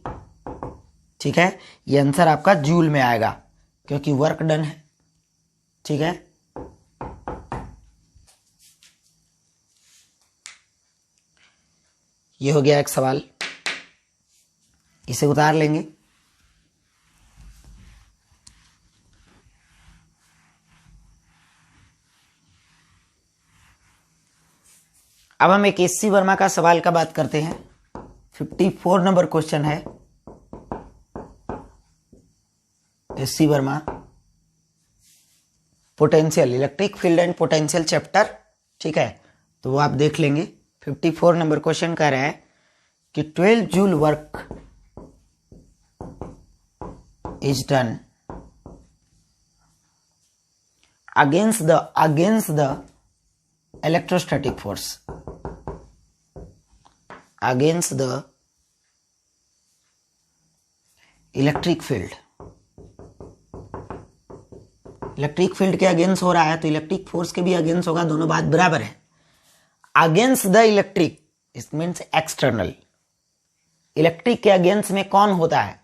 ठीक है, ये आंसर आपका जूल में आएगा क्योंकि वर्क डन है। ठीक है, ये हो गया एक सवाल, इसे उतार लेंगे। अब हम एक एससी वर्मा का सवाल का बात करते हैं। 54 नंबर क्वेश्चन है, SC Verma potential, electric field and potential chapter. ठीक है, तो वो आप देख लेंगे। 54 नंबर क्वेश्चन कह रहे हैं कि 12 joule work is done against the electrostatic force, against the electric field. Electric field के अगेंस्ट हो रहा है तो इलेक्ट्रिक फोर्स के भी अगेंस्ट होगा, दोनों बात बराबर है। Against the electric it means external. Electric के अगेंस्ट में कौन होता है?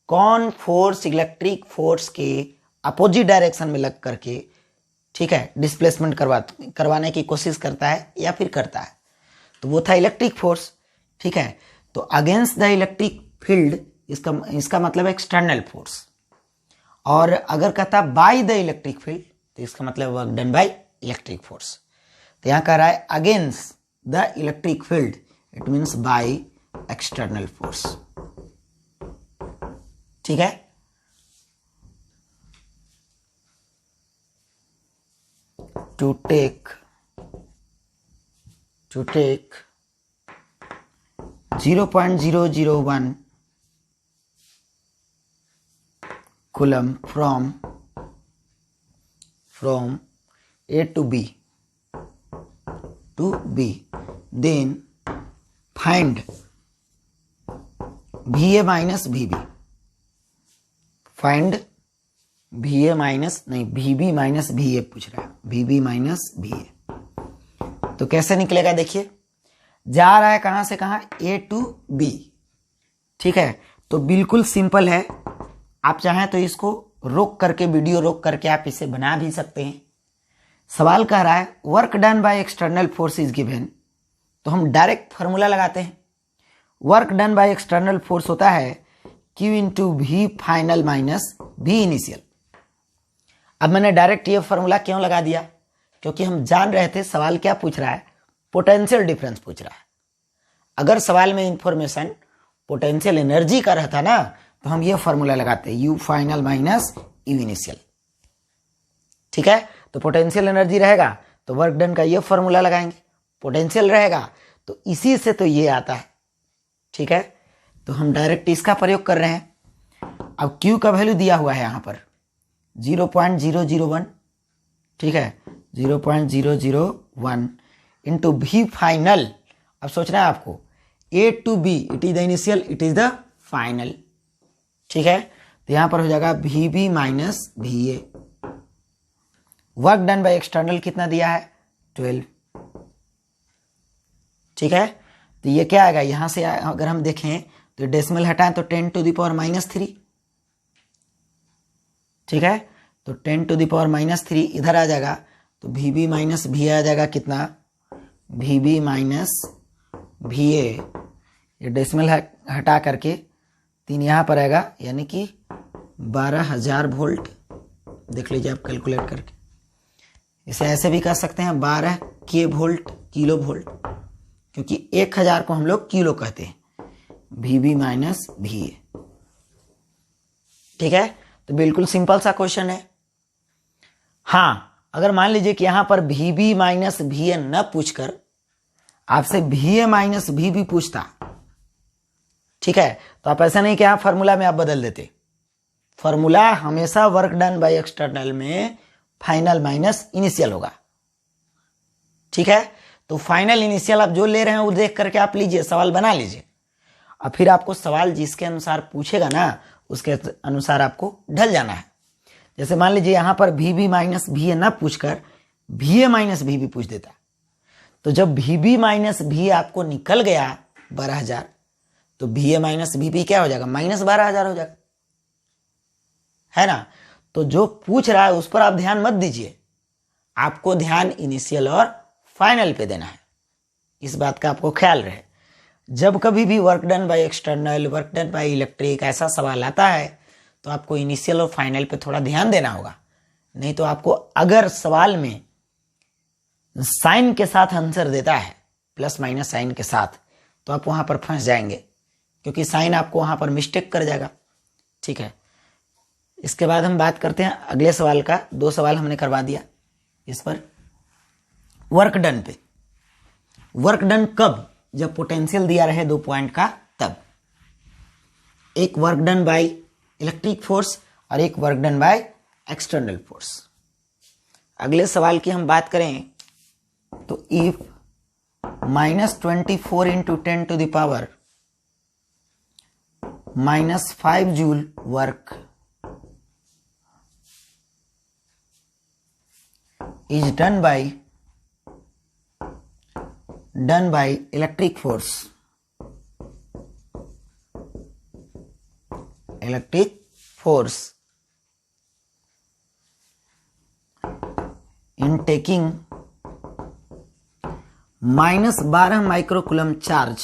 कौन फोर्स इलेक्ट्रिक फोर्स के अपोजिट डायरेक्शन में लग करके, ठीक है, डिस्प्लेसमेंट करवाने की कोशिश करता है या फिर करता है, तो वो था इलेक्ट्रिक फोर्स। ठीक है, तो अगेंस्ट द इलेक्ट्रिक फील्ड इसका मतलब एक्सटर्नल फोर्स, और अगर कहता बाय द इलेक्ट्रिक फील्ड तो इसका मतलब work done by electric force. तो यहां कह रहा है against the electric field, it means by external force. ठीक है, to take 0.001 coulomb from A to B, then find VA minus VB, find VA minus नहीं VB माइनस VA पूछ रहा है, VB माइनस VA। तो कैसे निकलेगा, देखिए जा रहा है कहां से कहां, A to B। ठीक है, तो बिल्कुल सिंपल है, आप चाहें तो इसको रोक करके, वीडियो रोक करके आप इसे बना भी सकते हैं। सवाल कह रहा है work done by external force is given, तो हम डायरेक्ट फॉर्मूला लगाते हैं। Work done by external force होता है Q into V final minus V initial. अब मैंने डायरेक्ट ये फॉर्मूला क्यों लगा दिया, क्योंकि हम जान रहे थे सवाल क्या पूछ रहा है, पोटेंशियल डिफरेंस पूछ रहा है। अगर सवाल में इंफॉर्मेशन पोटेंशियल एनर्जी का रहता ना, तो हम ये फॉर्मूला लगाते U final minus U initial. ठीक है, तो पोटेंशियल एनर्जी रहेगा तो वर्क डन का ये फॉर्मूला लगाएंगे, पोटेंशियल रहेगा तो इसी से तो ये आता है। ठीक है, तो हम डायरेक्ट इसका प्रयोग कर रहे हैं। अब Q का वैल्यू दिया हुआ है यहां पर 0.001, ठीक है, 0.001 इंटू V फाइनल। अब सोचना है आपको A to B, it is the initial, it is the final. ठीक है, तो यहां पर हो जाएगा VB minus VA। Work done by external कितना दिया है, 12। ठीक है, तो ये क्या आएगा, यहां से अगर हम देखें तो डेसिमल हटाएं तो 10 टू द पावर माइनस 3। ठीक है, तो 10 टू द पावर माइनस 3 इधर आ जाएगा, तो VB माइनस VA आ जाएगा कितना, VB माइनस VA, ये डेसिमल हटा करके 3 यहां पर आएगा, यानी कि 12,000 वोल्ट। देख लीजिए आप कैलकुलेट करके, इसे ऐसे भी कर सकते हैं 12 के वोल्ट, किलो वोल्ट, क्योंकि 1000 को हम लोग किलो कहते हैं, VB माइनस VA। ठीक है, तो बिल्कुल सिंपल सा क्वेश्चन है। हां, अगर मान लीजिए कि यहां पर VB माइनस VA न पूछकर आपसे VA माइनस VB पूछता, ठीक है, तो आप ऐसा नहीं कि यहां फॉर्मूला में आप बदल देते। फॉर्मूला हमेशा वर्क डन बाय एक्सटर्नल में फाइनल माइनस इनिशियल होगा। ठीक है, तो फाइनल इनिशियल आप जो ले रहे हैं वो देख करके आप लीजिए, सवाल बना लीजिए, और फिर आपको सवाल जिसके अनुसार पूछेगा ना उसके अनुसार आपको ढल जाना है। जैसे मान लीजिए यहां पर VB माइनस VA ना पूछकर VA माइनस VB पूछ देता, तो जब VB माइनस VA आपको निकल गया 12,000, तो VA माइनस VB क्या हो जाएगा, माइनस 12,000 हो जाएगा, है ना। तो जो पूछ रहा है उस पर आप ध्यान मत दीजिए, आपको ध्यान इनिशियल और फाइनल पे देना है। इस बात का आपको ख्याल रहे, जब कभी भी work done by external, work done by electric ऐसा सवाल आता है तो आपको इनिशियल और फाइनल पे थोड़ा ध्यान देना होगा। नहीं तो आपको अगर सवाल में साइन के साथ आंसर देता है, प्लस माइनस साइन के साथ, तो आप वहां पर फंस जाएंगे, क्योंकि साइन आपको वहां पर मिस्टेक कर जाएगा। ठीक है, इसके बाद हम बात करते हैं अगले सवाल का। 2 सवाल हमने करवा दिया इस पर। वर्क डन पे, वर्क डन कब, जब पोटेंशियल दिया रहे 2 पॉइंट का, तब। एक work done by electric force और एक work done by external force. अगले सवाल की हम बात करें तो if -24 into 10 to the power -5 joule work is done by electric force electric force in taking -12 microcoulomb charge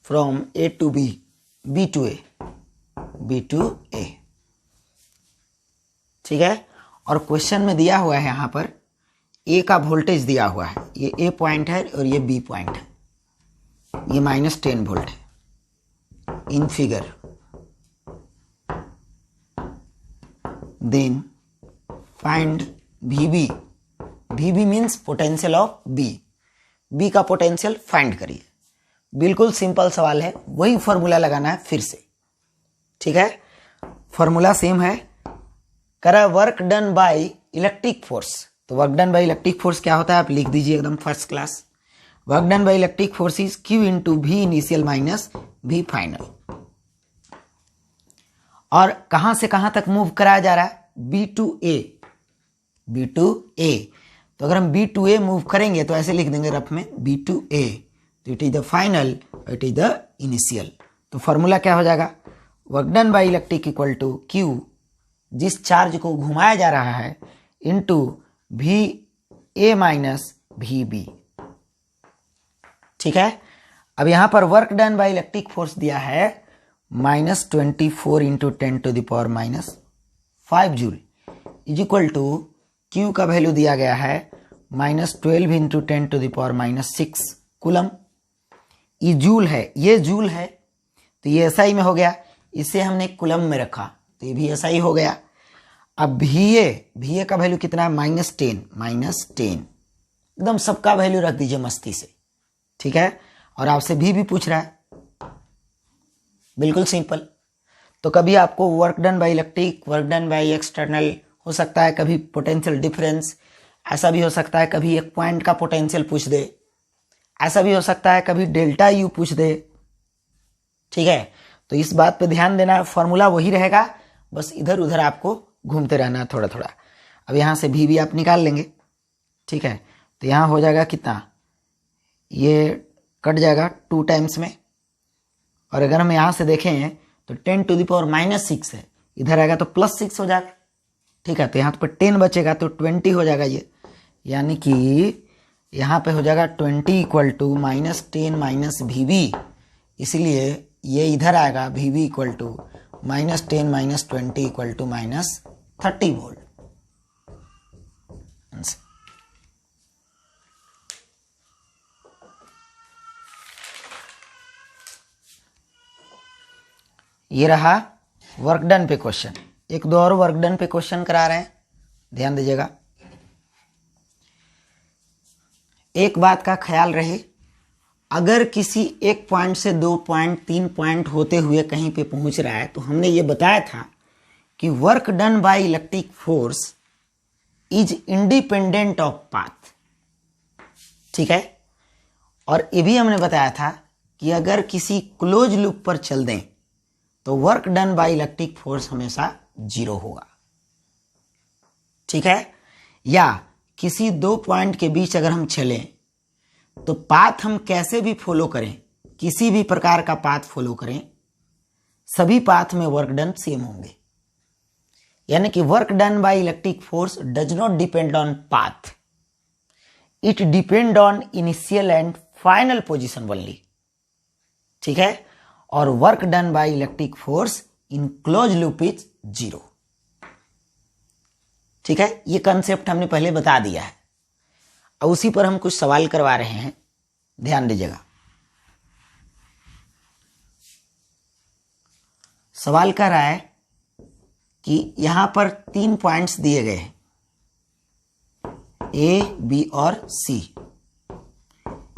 from A to B, B to A. ठीक है। और क्वेश्चन में दिया हुआ है यहां पर ए का वोल्टेज दिया हुआ है, ये ए पॉइंट है और ये बी पॉइंट है, ये -10 वोल्ट है in figure. Then find VB, VB means potential of B का पोटेंशियल फाइंड करिए। बिल्कुल सिंपल सवाल है, वही फॉर्मूला लगाना है फिर से। ठीक है, फॉर्मूला सेम है। करा work done by electric force, तो work done by electric force क्या होता है आप लिख दीजिए एकदम first class. Work done by electric force is Q into V initial minus V final. और कहां से कहां तक मूव कराया जा रहा है, B टू A। तो अगर हम B टू A मूव करेंगे तो ऐसे लिख देंगे रफ में B टू A, तो it is the final, it is the initial. तो फॉर्मूला क्या हो जाएगा, work done by electric equal to Q, जिस चार्ज को घुमाया जा रहा है, इंटू VA माइनस VB। ठीक है। अब यहां पर work done by electric force दिया है -24 into 10⁻⁵ joule is equal to Q का वैल्यू दिया गया है -12 इंटू 10⁻⁶ कूलम। ये जूल है, ये जूल है, तो ये SI में हो गया, इसे हमने कूलम में रखा तो ये भी SI हो गया। अब VA का वैल्यू कितना है, -10 एकदम सबका वैल्यू रख दीजिए मस्ती से। ठीक है। और आपसे भी पूछ रहा है, बिल्कुल सिंपल। तो कभी आपको work done by electric, work done by external हो सकता है, कभी पोटेंशियल डिफरेंस, ऐसा भी हो सकता है कभी एक पॉइंट का पोटेंशियल पूछ दे, ऐसा भी हो सकता है कभी डेल्टा U पूछ दे। ठीक है। तो इस बात पे ध्यान देना, फॉर्मूला वही रहेगा, बस इधर उधर आपको घूमते रहना है थोड़ा थोड़ा। अब यहां से भी आप निकाल लेंगे। ठीक है। तो यहां हो जाएगा कितना, ये कट जाएगा 2 टाइम्स में, और अगर हम यहां से देखें तो 10⁻⁻6 है, इधर आएगा तो +6 हो जाएगा। ठीक है। तो यहाँ पर 10 बचेगा तो 20 हो जाएगा ये, यानी कि यहाँ पे हो जाएगा 20 इक्वल टू -10 माइनस VB, इसलिए ये इधर आएगा VB equal to -10 minus 20 equal to -30 volt. ये रहा वर्क डन पे क्वेश्चन। एक दो और वर्क डन पे क्वेश्चन करा रहे हैं, ध्यान दीजिएगा। एक बात का ख्याल रहे, अगर किसी एक पॉइंट से 2 पॉइंट 3 पॉइंट होते हुए कहीं पे पहुंच रहा है, तो हमने ये बताया था कि work done by electric force is independent of path. ठीक है। और ये भी हमने बताया था कि अगर किसी क्लोज लूप पर चल दें तो work done by electric force हमेशा 0 होगा। ठीक है। या किसी 2 पॉइंट के बीच अगर हम चलें तो पाथ हम कैसे भी फॉलो करें, किसी भी प्रकार का पाथ फॉलो करें, सभी पाथ में वर्क डन सेम होंगे। यानी कि work done by electric force does not depend on path, it depend on initial and final position only. ठीक है। और work done by electric force in close loop is 0। ठीक है। ये कंसेप्ट हमने पहले बता दिया है, अब उसी पर हम कुछ सवाल करवा रहे हैं, ध्यान दीजिएगा। सवाल कर रहा है कि यहां पर 3 पॉइंट्स दिए गए हैं, A, B और C।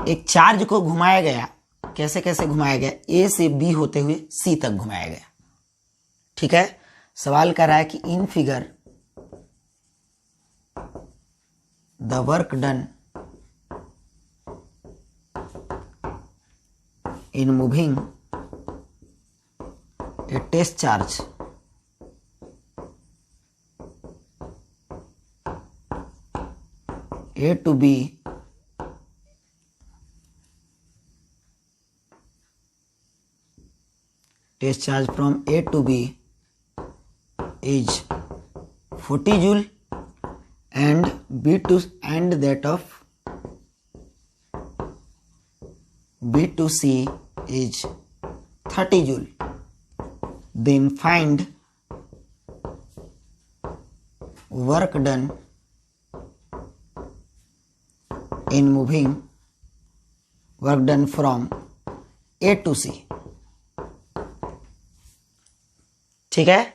एक चार्ज को घुमाया गया, कैसे कैसे घुमाया गया, A से B होते हुए C तक घुमाया गया। ठीक है। सवाल कर रहा है कि in figure the work done in moving a test charge A to B test charge from A to B is 40 joule and that of B to C is 30 joule. Then find work done in moving work done from A to C. ठीक है,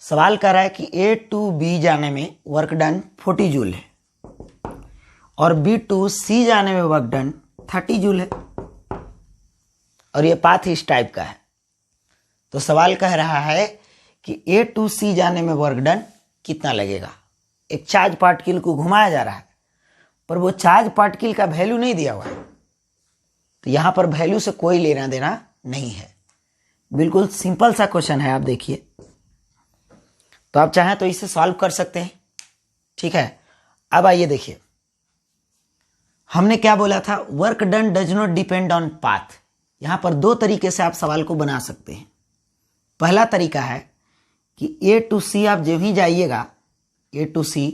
सवाल कर रहा है कि A to B जाने में work done 40 joule है और B to C जाने में वर्क डन 30 जूल है और ये पाथ इस टाइप का है। तो सवाल कह रहा है कि A to C जाने में वर्क डन कितना लगेगा। एक चार्ज पार्टिकल को घुमाया जा रहा है पर वो चार्ज पार्टिकल का वैल्यू नहीं दिया हुआ है, तो यहां पर वैल्यू से कोई लेना देना नहीं है। बिल्कुल सिंपल सा क्वेश्चन है, आप देखिए। तो आप चाहें तो इसे सॉल्व कर सकते हैं, ठीक है। अब आइए देखिए, हमने क्या बोला था, work done does not depend on path. यहां पर दो तरीके से आप सवाल को बना सकते हैं। पहला तरीका है कि A to C आप जब ही जाइएगा, A to C,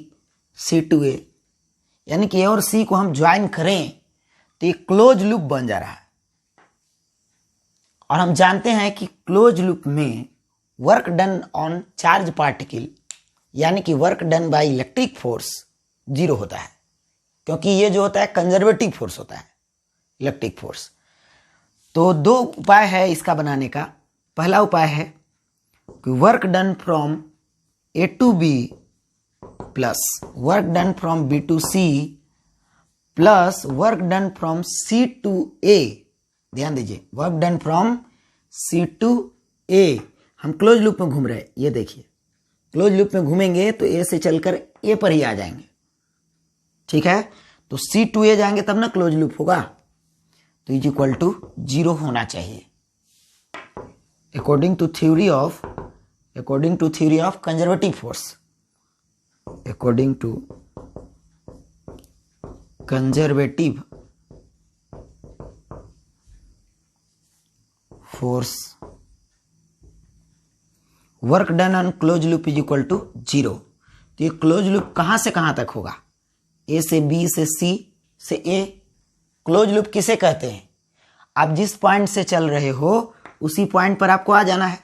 C to A, यानी कि A और C को हम ज्वाइन करें तो ये क्लोज लूप बन जा रहा है। और हम जानते हैं कि क्लोज लूप में work done on charge particle यानी कि work done by electric force 0 होता है, क्योंकि ये जो होता है कंजर्वेटिव फोर्स होता है, इलेक्ट्रिक फोर्स। तो दो उपाय है इसका बनाने का। पहला उपाय है कि work done from A to B plus work done from B to C plus work done from C to A। ध्यान दीजिए, work done from C to A। हम क्लोज लूप में घूम रहे हैं, ये देखिए, क्लोज लूप में घूमेंगे तो A से चलकर A पर ही आ जाएंगे, ठीक है। तो C to A जाएंगे तब ना क्लोज लूप होगा, तो इज इक्वल टू 0 होना चाहिए according to theory of conservative force. According to conservative force work done on close loop is equal to 0। तो ये क्लोज लूप कहां से कहां तक होगा, A से B से C से A। क्लोज लूप किसे कहते हैं, आप जिस पॉइंट से चल रहे हो उसी पॉइंट पर आपको आ जाना है,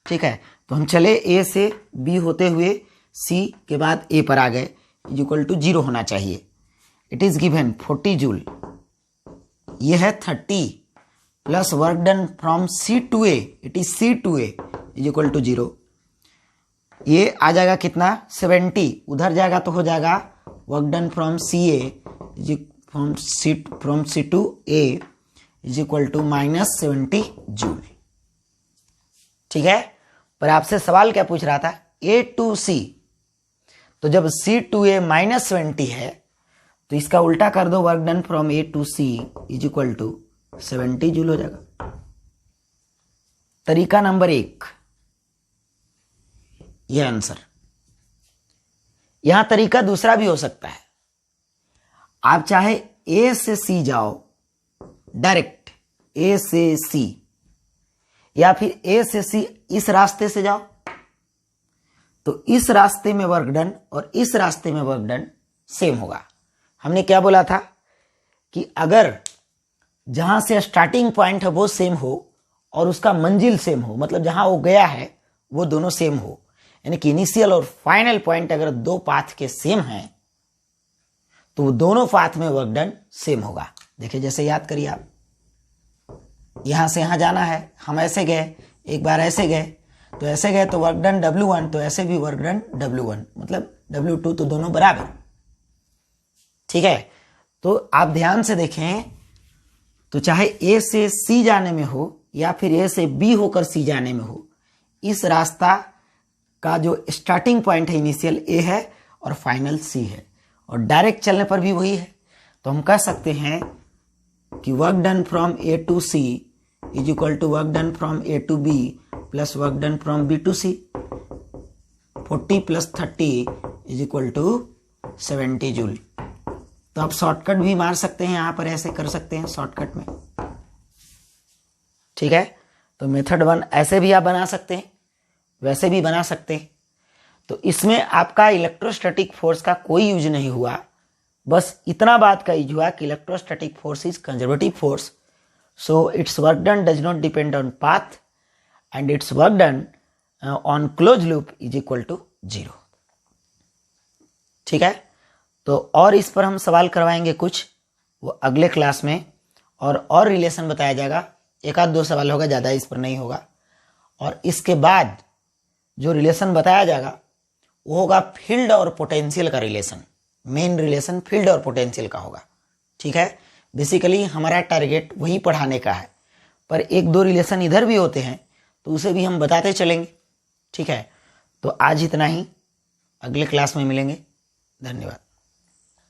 ठीक है। तो हम चले A से B होते हुए C के बाद A पर आ गए, इज इक्वल टू 0 होना चाहिए। इट इज गिवन 40 जूल, ये है 30 plus work done from C to A, it is C to A is equal to 0। ये आ जाएगा कितना, 70, उधर जाएगा तो हो जाएगा work done from CA from C to A is equal to -70 joule, ठीक है। पर आपसे सवाल क्या पूछ रहा था, A to C। तो जब C to A -70 है तो इसका उल्टा कर दो, work done from A to C is equal to 70 joule हो जाएगा। तरीका नंबर 1, यह आंसर। यहां तरीका दूसरा भी हो सकता है, आप चाहे A से C जाओ डायरेक्ट, A से C, या फिर A से C इस रास्ते से जाओ, तो इस रास्ते में वर्क डन और इस रास्ते में वर्क डन सेम होगा। हमने क्या बोला था कि अगर जहां से स्टार्टिंग पॉइंट है वो सेम हो और उसका मंजिल सेम हो, मतलब जहां वो गया है वो दोनों सेम हो, यानी कि इनिशियल और फाइनल पॉइंट अगर दो पाथ के सेम हैं तो दोनों पाथ में वर्क डन सेम होगा। देखिए, जैसे याद करिए, आप यहां से यहां जाना है, हम ऐसे गए, एक बार ऐसे गए, तो ऐसे गए तो वर्क डन W1, तो ऐसे भी वर्क डन W1, मतलब W2, तो दोनों बराबर, ठीक है। तो आप ध्यान से देखें, तो चाहे A से C जाने में हो या फिर A से B होकर C जाने में हो, इस रास्ता का जो स्टार्टिंग पॉइंट है इनिशियल A है और फाइनल C है, और डायरेक्ट चलने पर भी वही है। तो हम कह सकते हैं कि work done from A to C is equal to work done from A to B plus work done from B to C। 40 plus 30 is equal to 70 joule. तो आप शॉर्टकट भी मार सकते हैं, यहां पर ऐसे कर सकते हैं शॉर्टकट में, ठीक है। तो मेथड 1 ऐसे भी आप बना सकते हैं, वैसे भी बना सकते हैं। तो इसमें आपका इलेक्ट्रोस्टैटिक फोर्स का कोई यूज नहीं हुआ, बस इतना बात का यूज हुआ कि electrostatic force is conservative force, so its work done does not depend on path and its work done on close loop is equal to 0। ठीक है, तो और इस पर हम सवाल करवाएंगे कुछ, वो अगले क्लास में, और रिलेशन बताया जाएगा। एक आध 2 सवाल होगा, ज़्यादा इस पर नहीं होगा। और इसके बाद जो रिलेशन बताया जाएगा वो होगा फील्ड और पोटेंशियल का रिलेशन। मेन रिलेशन फील्ड और पोटेंशियल का होगा। ठीक है, बेसिकली हमारा टारगेट वही पढ़ाने का है, पर 1-2 रिलेशन इधर भी होते हैं तो उसे भी हम बताते चलेंगे। ठीक है, तो आज इतना ही, अगले क्लास में मिलेंगे। धन्यवाद।